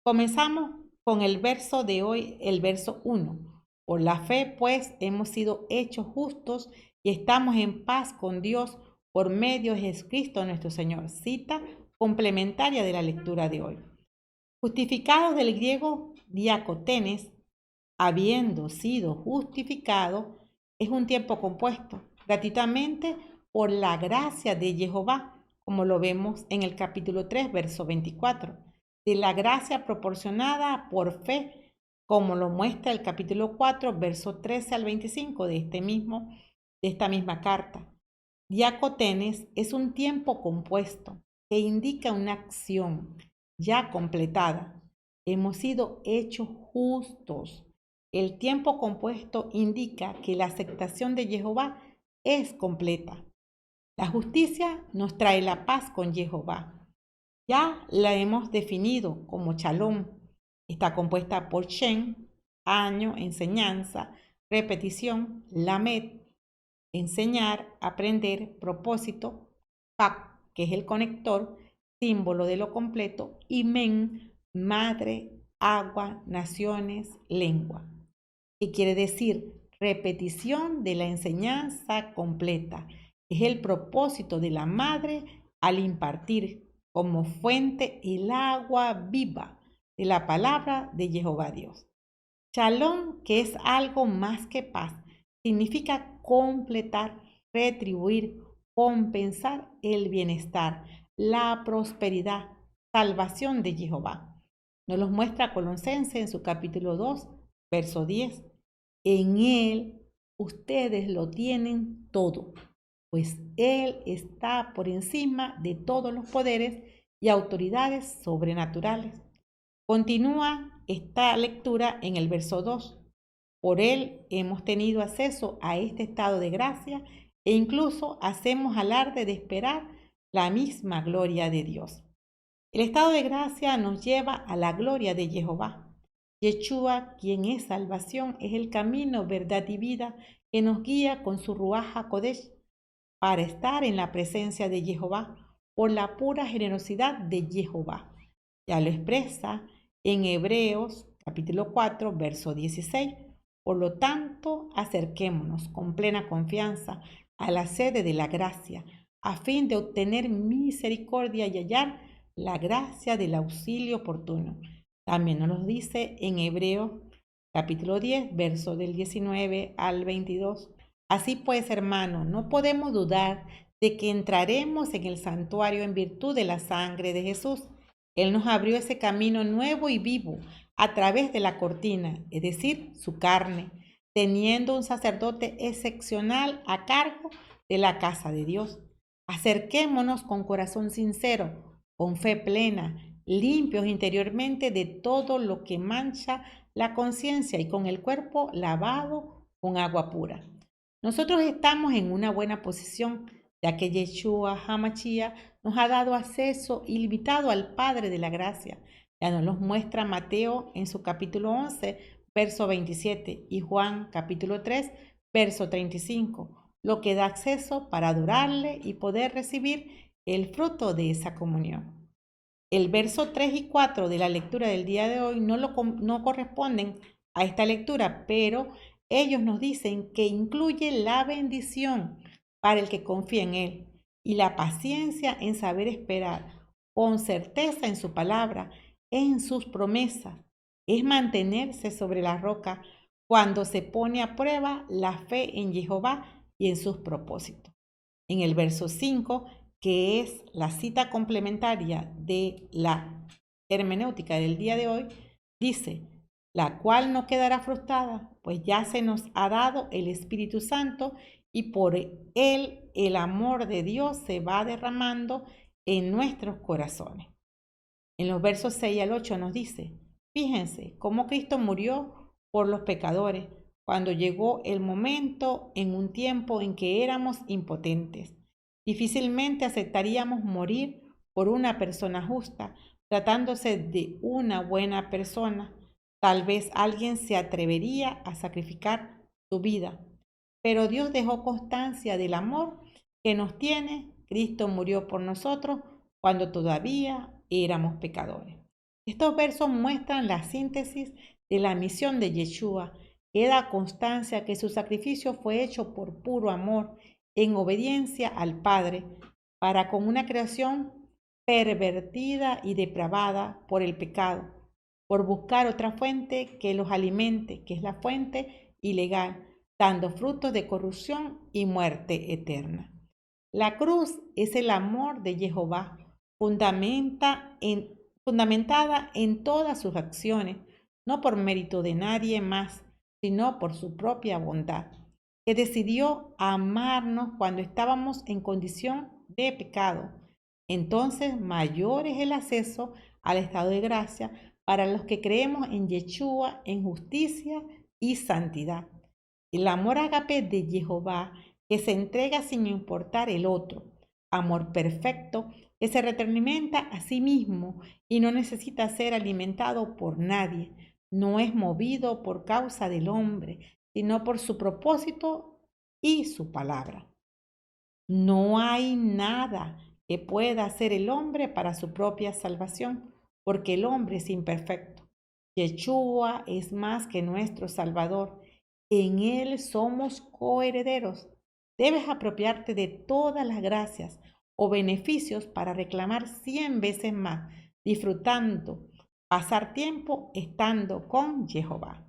Comenzamos con el verso de hoy, el verso 1. Por la fe, pues, hemos sido hechos justos y estamos en paz con Dios por medio de Jesucristo nuestro Señor. Cita complementaria de la lectura de hoy. Justificados del griego diacotenes, habiendo sido justificado, es un tiempo compuesto, gratuitamente por la gracia de Jehová, como lo vemos en el capítulo 3, verso 24, de la gracia proporcionada por fe, como lo muestra el capítulo 4, verso 13 al 25 de esta misma carta. Diacotenes es un tiempo compuesto que indica una acción ya completada. Hemos sido hechos justos. El tiempo compuesto indica que la aceptación de Jehová es completa. La justicia nos trae la paz con Jehová. Ya la hemos definido como Shalom. Está compuesta por Shen, año, enseñanza, repetición, Lamed, enseñar, aprender, propósito, Pak, que es el conector, símbolo de lo completo, y Men, madre, agua, naciones, lengua. ¿Qué quiere decir? Repetición de la enseñanza completa. Es el propósito de la madre al impartir como fuente el agua viva de la palabra de Jehová Dios. Shalom, que es algo más que paz, significa completar, retribuir, compensar el bienestar, la prosperidad, salvación de Jehová. Nos los muestra Colosenses en su capítulo 2, verso 10. En Él ustedes lo tienen todo, pues Él está por encima de todos los poderes y autoridades sobrenaturales. Continúa esta lectura en el verso 2. Por Él hemos tenido acceso a este estado de gracia e incluso hacemos alarde de esperar la misma gloria de Dios. El estado de gracia nos lleva a la gloria de Jehová. Yeshua, quien es salvación, es el camino, verdad y vida que nos guía con su Ruaj HaKodesh para estar en la presencia de Jehová por la pura generosidad de Jehová. Ya lo expresa en Hebreos capítulo 4, verso 16. Por lo tanto, acerquémonos con plena confianza a la sede de la gracia, a fin de obtener misericordia y hallar la gracia del auxilio oportuno. También nos lo dice en Hebreos capítulo 10, verso del 19 al 22. Así pues, hermanos, no podemos dudar de que entraremos en el santuario en virtud de la sangre de Jesús. Él nos abrió ese camino nuevo y vivo a través de la cortina, es decir, su carne, teniendo un sacerdote excepcional a cargo de la casa de Dios. Acerquémonos con corazón sincero, con fe plena, limpios interiormente de todo lo que mancha la conciencia y con el cuerpo lavado con agua pura. Nosotros estamos en una buena posición, ya que Yeshua HaMashiach nos ha dado acceso ilimitado al Padre de la Gracia. Ya nos los muestra Mateo en su capítulo 11, verso 27, y Juan capítulo 3, verso 35, lo que da acceso para adorarle y poder recibir el fruto de esa comunión. El verso 3 y 4 de la lectura del día de hoy no corresponden a esta lectura, pero ellos nos dicen que incluye la bendición para el que confía en Él y la paciencia en saber esperar con certeza en su palabra, en sus promesas. Es mantenerse sobre la roca cuando se pone a prueba la fe en Jehová y en sus propósitos. En el verso 5, que es la cita complementaria de la hermenéutica del día de hoy, dice, la cual no quedará frustrada, pues ya se nos ha dado el Espíritu Santo y por él el amor de Dios se va derramando en nuestros corazones. En los versos 6 al 8 nos dice, fíjense cómo Cristo murió por los pecadores cuando llegó el momento en un tiempo en que éramos impotentes. Difícilmente aceptaríamos morir por una persona justa, tratándose de una buena persona. Tal vez alguien se atrevería a sacrificar su vida, pero Dios dejó constancia del amor que nos tiene. Cristo murió por nosotros cuando todavía éramos pecadores. Estos versos muestran la síntesis de la misión de Yeshua, que da constancia que su sacrificio fue hecho por puro amor, en obediencia al Padre, para con una creación pervertida y depravada por el pecado, por buscar otra fuente que los alimente, que es la fuente ilegal, dando frutos de corrupción y muerte eterna. La cruz es el amor de Jehová, fundamentada en todas sus acciones, no por mérito de nadie más, sino por su propia bondad, que decidió amarnos cuando estábamos en condición de pecado. Entonces, mayor es el acceso al estado de gracia para los que creemos en Yeshua, en justicia y santidad. El amor ágape de Jehová, que se entrega sin importar el otro. Amor perfecto, que se retroalimenta a sí mismo y no necesita ser alimentado por nadie. No es movido por causa del hombre, sino por su propósito y su palabra. No hay nada que pueda hacer el hombre para su propia salvación, porque el hombre es imperfecto. Yeshua es más que nuestro Salvador. En Él somos coherederos. Debes apropiarte de todas las gracias o beneficios para reclamar 100 veces más, disfrutando, pasar tiempo estando con Jehová.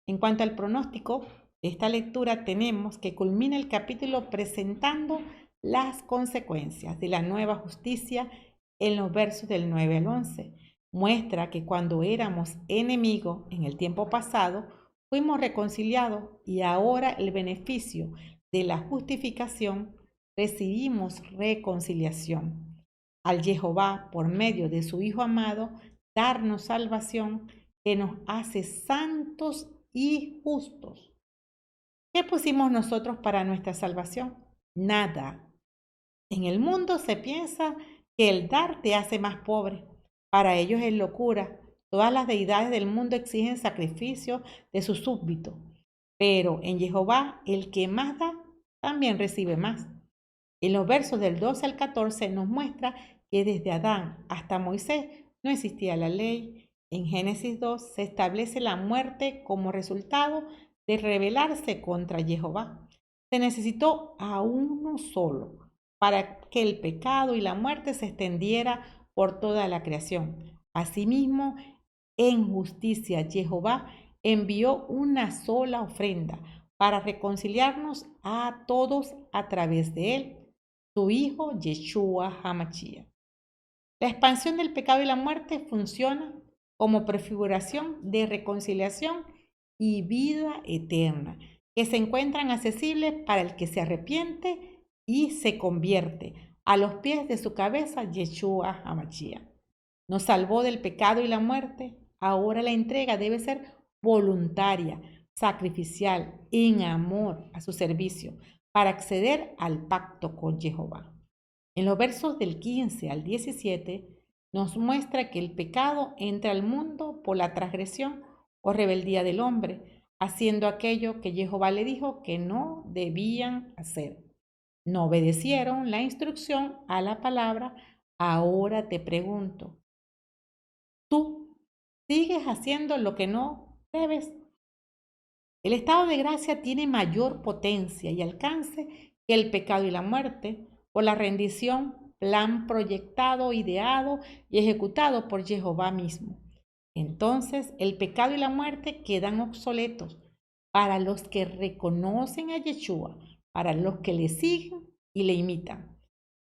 En cuanto al pronóstico de esta lectura, tenemos que culmina el capítulo presentando las consecuencias de la nueva justicia en los versos del 9 al 11. Muestra que cuando éramos enemigos en el tiempo pasado, fuimos reconciliados y ahora el beneficio de la justificación recibimos reconciliación. Al Jehová, por medio de su Hijo amado, darnos salvación que nos hace santos y justos. ¿Qué pusimos nosotros para nuestra salvación? Nada. En el mundo se piensa que el dar te hace más pobre. Para ellos es locura. Todas las deidades del mundo exigen sacrificio de sus súbditos. Pero en Jehová, el que más da, también recibe más. En los versos del 12 al 14 nos muestra que desde Adán hasta Moisés no existía la ley. En Génesis 2 se establece la muerte como resultado de rebelarse contra Jehová. Se necesitó a uno solo para que el pecado y la muerte se extendiera por toda la creación. Asimismo, en justicia, Jehová envió una sola ofrenda para reconciliarnos a todos a través de él, su Hijo Yeshua HaMashiach. La expansión del pecado y la muerte funciona como prefiguración de reconciliación y vida eterna, que se encuentran accesibles para el que se arrepiente y se convierte a los pies de su cabeza, Yeshua HaMashiach. Nos salvó del pecado y la muerte. Ahora la entrega debe ser voluntaria, sacrificial, en amor a su servicio, para acceder al pacto con Jehová. En los versos del 15 al 17 nos muestra que el pecado entra al mundo por la transgresión o rebeldía del hombre, haciendo aquello que Jehová le dijo que no debían hacer. No obedecieron la instrucción a la palabra. Ahora te pregunto, ¿tú sigues haciendo lo que no debes? El estado de gracia tiene mayor potencia y alcance que el pecado y la muerte por la rendición, plan proyectado, ideado y ejecutado por Jehová mismo. Entonces el pecado y la muerte quedan obsoletos para los que reconocen a Yeshua, para los que le siguen y le imitan.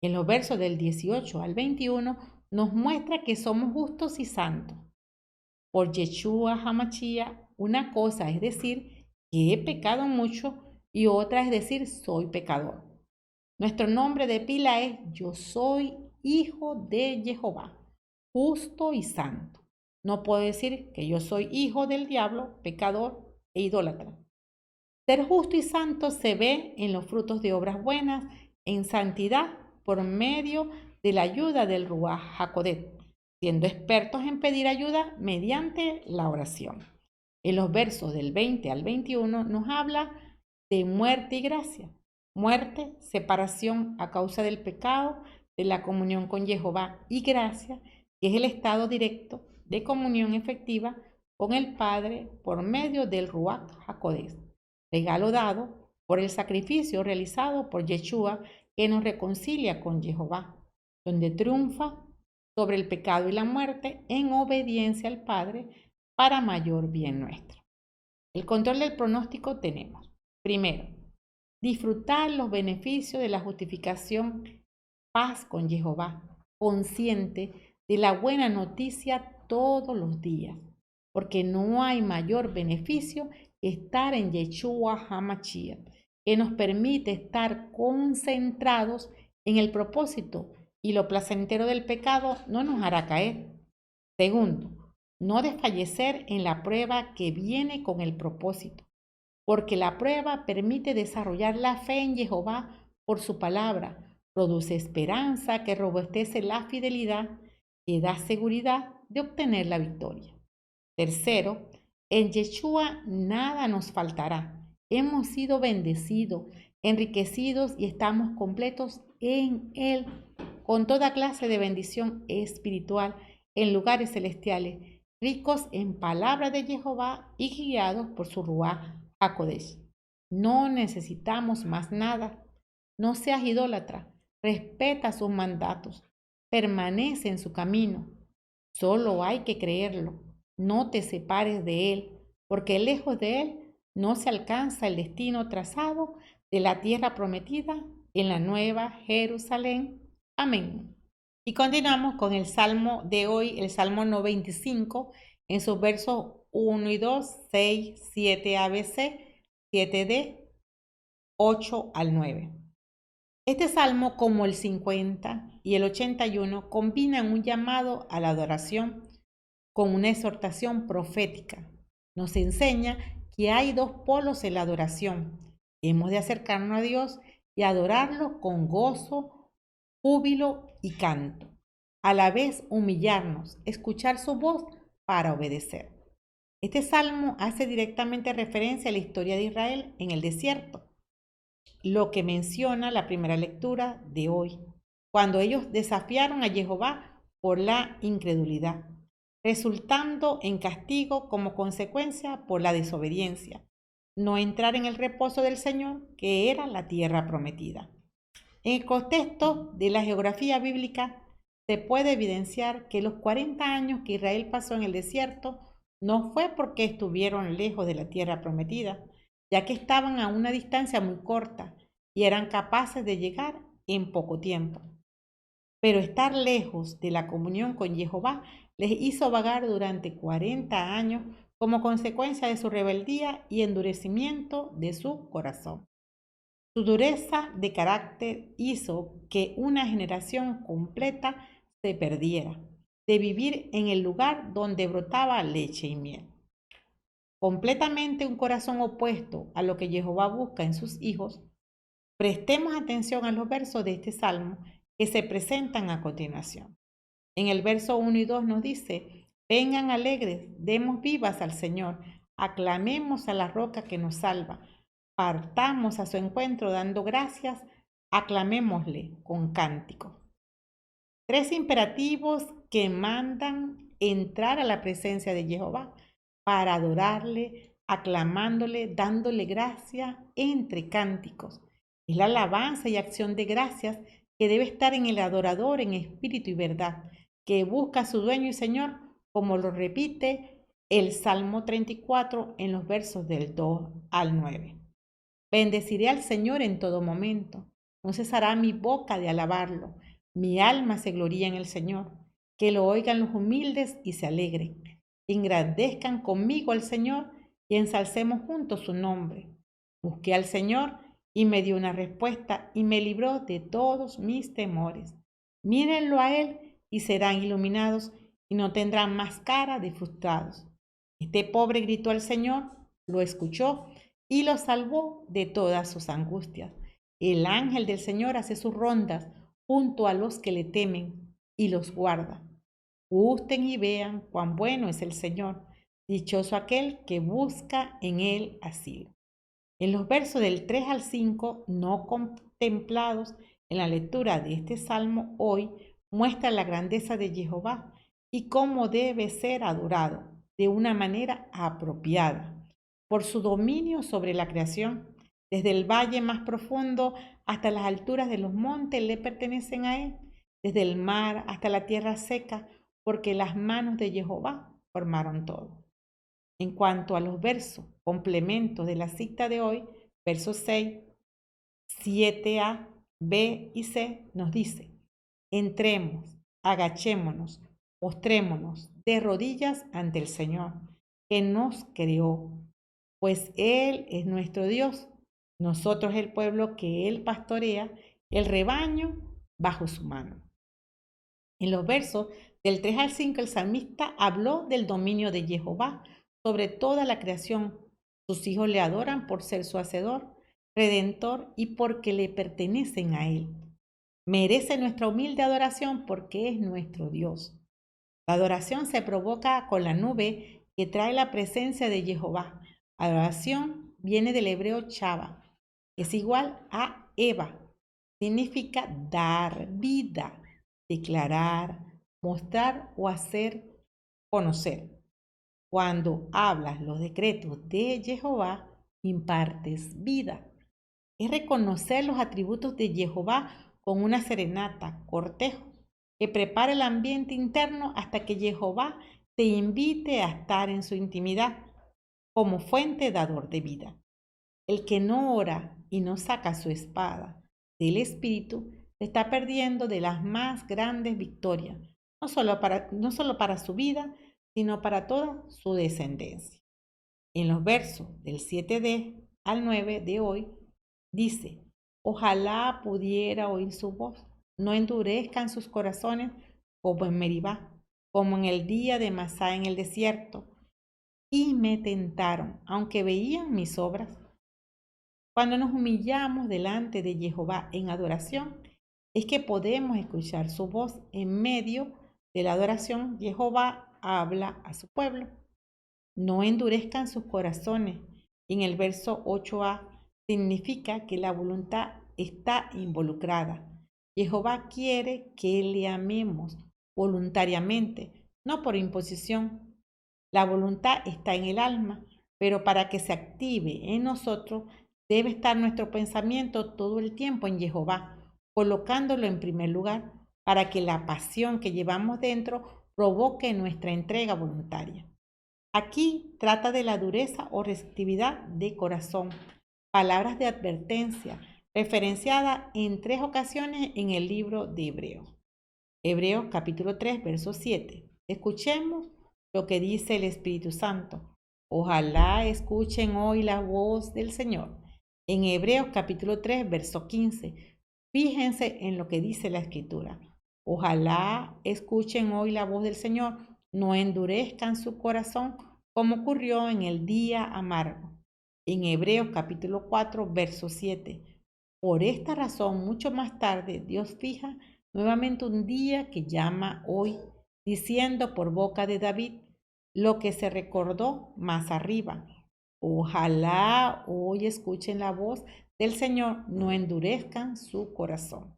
En los versos del 18 al 21 nos muestra que somos justos y santos. Por Yeshua HaMashiach, una cosa es decir que he pecado mucho y otra es decir soy pecador. Nuestro nombre de pila es yo soy hijo de Jehová, justo y santo. No puedo decir que yo soy hijo del diablo, pecador e idólatra. Ser justo y santo se ve en los frutos de obras buenas, en santidad por medio de la ayuda del Ruach HaKodesh, siendo expertos en pedir ayuda mediante la oración. En los versos del 20 al 21 nos habla de muerte y gracia. Muerte, separación a causa del pecado, de la comunión con Jehová, y gracia, que es el estado directo de comunión efectiva con el Padre por medio del Ruach HaKodesh, regalo dado por el sacrificio realizado por Yeshua que nos reconcilia con Jehová, donde triunfa sobre el pecado y la muerte en obediencia al Padre para mayor bien nuestro. El control del pronóstico tenemos, primero, disfrutar los beneficios de la justificación, paz con Jehová, consciente de la buena noticia todos los días, porque no hay mayor beneficio que estar en Yeshua HaMashiach, que nos permite estar concentrados en el propósito y lo placentero del pecado no nos hará caer. Segundo, no desfallecer en la prueba que viene con el propósito, porque la prueba permite desarrollar la fe en Jehová por su palabra, produce esperanza que robustece la fidelidad, que da seguridad de obtener la victoria. Tercero, en Yeshua nada nos faltará. Hemos sido bendecidos, enriquecidos y estamos completos en Él, con toda clase de bendición espiritual en lugares celestiales, ricos en palabra de Jehová y guiados por su Ruach HaKodesh. No necesitamos más nada. No seas idólatra. Respeta sus mandatos. Permanece en su camino. Solo hay que creerlo. No te separes de Él, porque lejos de Él no se alcanza el destino trazado de la tierra prometida en la nueva Jerusalén. Amén. Y continuamos con el salmo de hoy, el salmo 95, en sus versos 1 y 2, 6, 7 ABC, 7D, 8 al 9. Este salmo, como el 50 y el 81, combinan un llamado a la adoración con una exhortación profética. Nos enseña que hay dos polos en la adoración. Hemos de acercarnos a Dios y adorarlo con gozo, júbilo y canto. A la vez humillarnos, escuchar su voz para obedecer. Este salmo hace directamente referencia a la historia de Israel en el desierto, lo que menciona la primera lectura de hoy, cuando ellos desafiaron a Jehová por la incredulidad, resultando en castigo como consecuencia por la desobediencia, no entrar en el reposo del Señor, que era la tierra prometida. En el contexto de la geografía bíblica, se puede evidenciar que los 40 años que Israel pasó en el desierto no fue porque estuvieron lejos de la tierra prometida, ya que estaban a una distancia muy corta y eran capaces de llegar en poco tiempo. Pero estar lejos de la comunión con Jehová les hizo vagar durante 40 años como consecuencia de su rebeldía y endurecimiento de su corazón. Su dureza de carácter hizo que una generación completa se perdiera de vivir en el lugar donde brotaba leche y miel. completamente un corazón opuesto a lo que Jehová busca en sus hijos, prestemos atención a los versos de este salmo que se presentan a continuación. En el verso 1 y 2 nos dice: vengan alegres, demos vivas al Señor, aclamemos a la roca que nos salva, partamos a su encuentro dando gracias, aclamémosle con cánticos. Tres imperativos que mandan entrar a la presencia de Jehová para adorarle, aclamándole, dándole gracias entre cánticos. Es la alabanza y acción de gracias que debe estar en el adorador en espíritu y verdad, que busca a su dueño y Señor, como lo repite el Salmo 34 en los versos del 2 al 9. Bendeciré al Señor en todo momento, no cesará mi boca de alabarlo. Mi alma se gloría en el Señor, que lo oigan los humildes y se alegren. Engrandezcan conmigo al Señor y ensalcemos juntos su nombre. Busqué al Señor y me dio una respuesta y me libró de todos mis temores. Mírenlo a Él y serán iluminados y no tendrán más cara de frustrados. Este pobre gritó al Señor, lo escuchó y lo salvó de todas sus angustias. El ángel del Señor hace sus rondas junto a los que le temen y los guarda. Gusten y vean cuán bueno es el Señor. Dichoso aquel que busca en él asilo. En los versos del 3 al 5, no contemplados en la lectura de este salmo hoy, muestra la grandeza de Jehová y cómo debe ser adorado de una manera apropiada por su dominio sobre la creación. Desde el valle más profundo hasta las alturas de los montes le pertenecen a él, desde el mar hasta la tierra seca, porque las manos de Jehová formaron todo. En cuanto a los versos, complementos de la cita de hoy, versos 6, 7a, b y c, nos dice: entremos, agachémonos, postrémonos de rodillas ante el Señor, que nos creó, pues Él es nuestro Dios, nosotros el pueblo que Él pastorea, el rebaño bajo su mano. En los versos del 3 al 5, el salmista habló del dominio de Jehová sobre toda la creación. Sus hijos le adoran por ser su hacedor, redentor y porque le pertenecen a Él. Merece nuestra humilde adoración porque es nuestro Dios. La adoración se provoca con la nube que trae la presencia de Jehová. Adoración viene del hebreo chava, es igual a Eva. Significa dar vida, declarar, mostrar o hacer conocer. Cuando hablas los decretos de Jehová, impartes vida. Es reconocer los atributos de Jehová con una serenata, cortejo, que prepara el ambiente interno hasta que Jehová te invite a estar en su intimidad como fuente dador de vida. El que no ora y no saca su espada del Espíritu se está perdiendo de las más grandes victorias, no solo para su vida, sino para toda su descendencia. En los versos del 7d al 9 de hoy dice: ojalá pudiera oír su voz, no endurezcan sus corazones como en Meribá, como en el día de Masá en el desierto, y me tentaron, aunque veían mis obras. Cuando nos humillamos delante de Jehová en adoración, es que podemos escuchar su voz. En medio de la adoración, Jehová habla a su pueblo. No endurezcan sus corazones. En el verso 8a significa que la voluntad está involucrada. Jehová quiere que le amemos voluntariamente, no por imposición. La voluntad está en el alma, pero para que se active en nosotros, debe estar nuestro pensamiento todo el tiempo en Jehová, colocándolo en primer lugar, para que la pasión que llevamos dentro provoque nuestra entrega voluntaria. Aquí trata de la dureza o receptividad de corazón, palabras de advertencia, referenciada en 3 ocasiones en el libro de Hebreos. Hebreos capítulo 3, verso 7. Escuchemos lo que dice el Espíritu Santo. Ojalá escuchen hoy la voz del Señor. En Hebreos capítulo 3, verso 15. Fíjense en lo que dice la Escritura. Ojalá escuchen hoy la voz del Señor. No endurezcan su corazón como ocurrió en el día amargo. En Hebreos capítulo 4, verso 7. Por esta razón, mucho más tarde, Dios fija nuevamente un día que llama hoy, diciendo por boca de David lo que se recordó más arriba. Ojalá hoy escuchen la voz del Señor, no endurezcan su corazón.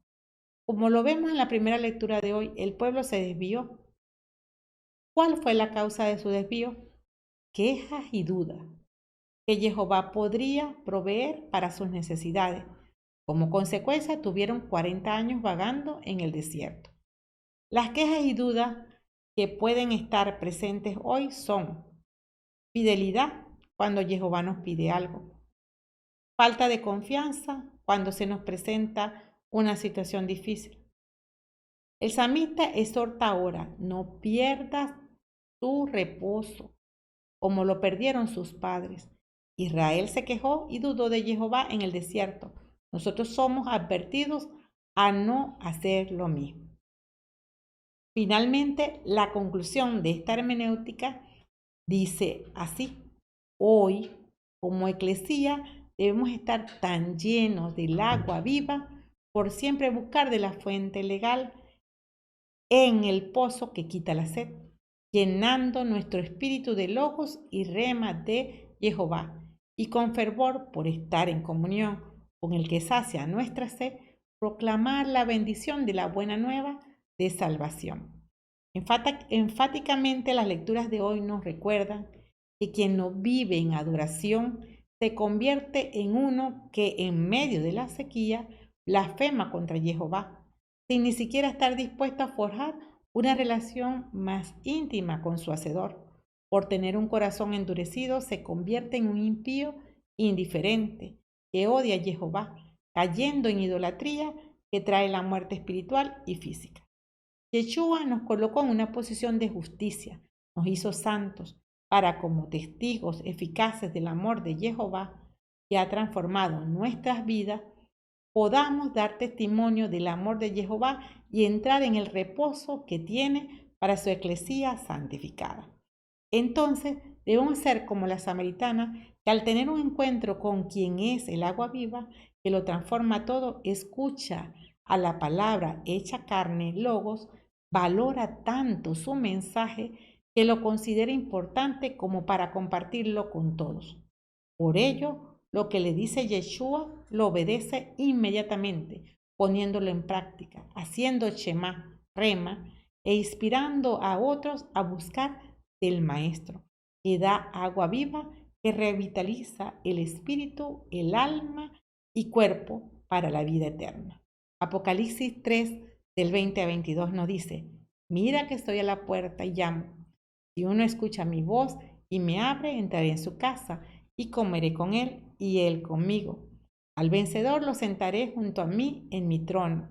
Como lo vemos en la primera lectura de hoy, el pueblo se desvió. ¿Cuál fue la causa de su desvío? Quejas y dudas, que Jehová podría proveer para sus necesidades. Como consecuencia, tuvieron 40 años vagando en el desierto. Las quejas y dudas que pueden estar presentes hoy son fidelidad cuando Jehová nos pide algo, falta de confianza cuando se nos presenta una situación difícil. El salmista exhorta ahora, no pierdas tu reposo, como lo perdieron sus padres. Israel se quejó y dudó de Jehová en el desierto. Nosotros somos advertidos a no hacer lo mismo. Finalmente, la conclusión de esta hermenéutica dice así: hoy, como eclesía, debemos estar tan llenos del agua viva por siempre buscar de la fuente legal en el pozo que quita la sed, llenando nuestro espíritu de logos y rema de Jehová, y con fervor por estar en comunión con el que sacia nuestra sed, proclamar la bendición de la buena nueva de salvación. Enfáticamente las lecturas de hoy nos recuerdan que quien no vive en adoración se convierte en uno que en medio de la sequía blasfema contra Jehová, sin ni siquiera estar dispuesto a forjar una relación más íntima con su Hacedor. Por tener un corazón endurecido, se convierte en un impío indiferente que odia a Jehová, cayendo en idolatría que trae la muerte espiritual y física. Yeshua nos colocó en una posición de justicia, nos hizo santos, para como testigos eficaces del amor de Jehová, que ha transformado nuestras vidas, podamos dar testimonio del amor de Jehová y entrar en el reposo que tiene para su eclesía santificada. Entonces, debemos ser como la samaritana, que al tener un encuentro con quien es el agua viva, que lo transforma todo, escucha a la palabra hecha carne, logos, valora tanto su mensaje que lo considera importante como para compartirlo con todos. Por ello, lo que le dice Yeshua lo obedece inmediatamente, poniéndolo en práctica, haciendo Shema, rema, e inspirando a otros a buscar del Maestro, que da agua viva que revitaliza el espíritu, el alma y cuerpo para la vida eterna. Apocalipsis 3, del 20 a 22 nos dice: mira que estoy a la puerta y llamo. Si uno escucha mi voz y me abre, entraré en su casa y comeré con él y él conmigo. Al vencedor lo sentaré junto a mí en mi trono,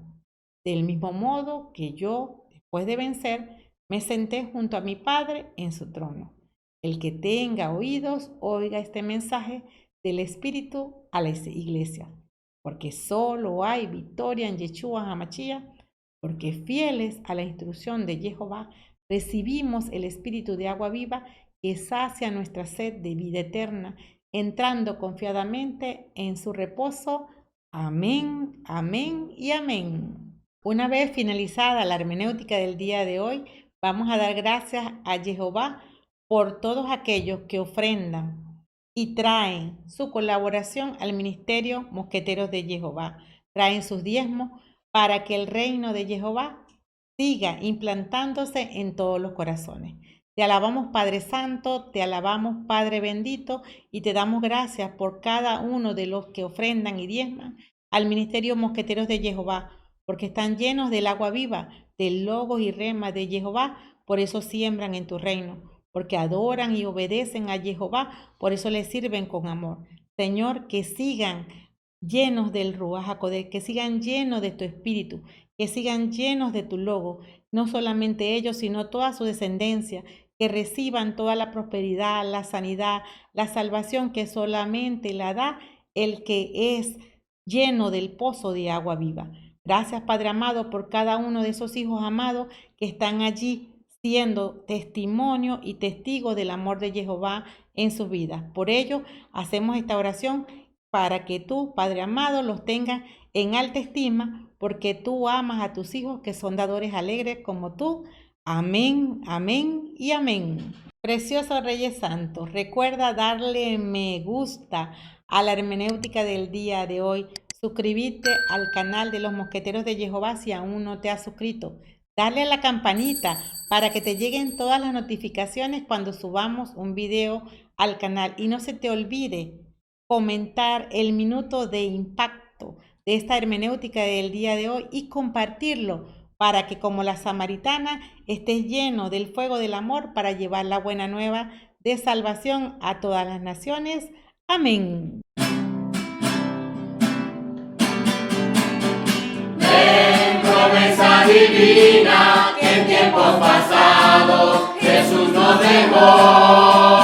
del mismo modo que yo, después de vencer, me senté junto a mi Padre en su trono. El que tenga oídos, oiga este mensaje del Espíritu a la iglesia, porque solo hay victoria en Yeshua HaMashiach, porque fieles a la instrucción de Jehová, recibimos el Espíritu de agua viva que sacia nuestra sed de vida eterna, entrando confiadamente en su reposo. Amén, amén y amén. Una vez finalizada la hermenéutica del día de hoy, vamos a dar gracias a Jehová por todos aquellos que ofrendan y traen su colaboración al ministerio Mosqueteros de Jehová. Traen sus diezmos para que el reino de Jehová siga implantándose en todos los corazones. Te alabamos, Padre Santo, te alabamos, Padre bendito, y te damos gracias por cada uno de los que ofrendan y diezman al ministerio Mosqueteros de Jehová, porque están llenos del agua viva, del logos y rema de Jehová, por eso siembran en tu reino, porque adoran y obedecen a Jehová, por eso le sirven con amor. Señor, que sigan llenos del Ruach HaKodesh, que sigan llenos de tu espíritu, que sigan llenos de tu logo, no solamente ellos, sino toda su descendencia, que reciban toda la prosperidad, la sanidad, la salvación que solamente la da el que es lleno del pozo de agua viva. Gracias, Padre amado, por cada uno de esos hijos amados que están allí siendo testimonio y testigo del amor de Jehová en sus vidas. Por ello, hacemos esta oración para que tú, Padre amado, los tengas en alta estima, porque tú amas a tus hijos que son dadores alegres como tú. Amén, amén y amén. Preciosos Reyes Santos, recuerda darle me gusta a la hermenéutica del día de hoy. Suscribirte al canal de los Mosqueteros de Jehová si aún no te has suscrito. Dale a la campanita para que te lleguen todas las notificaciones cuando subamos un video al canal. Y no se te olvide comentar el minuto de impacto de esta hermenéutica del día de hoy y compartirlo para que como la samaritana estés lleno del fuego del amor para llevar la buena nueva de salvación a todas las naciones. Amén. Promesa divina que en tiempos pasados Jesús nos dejó.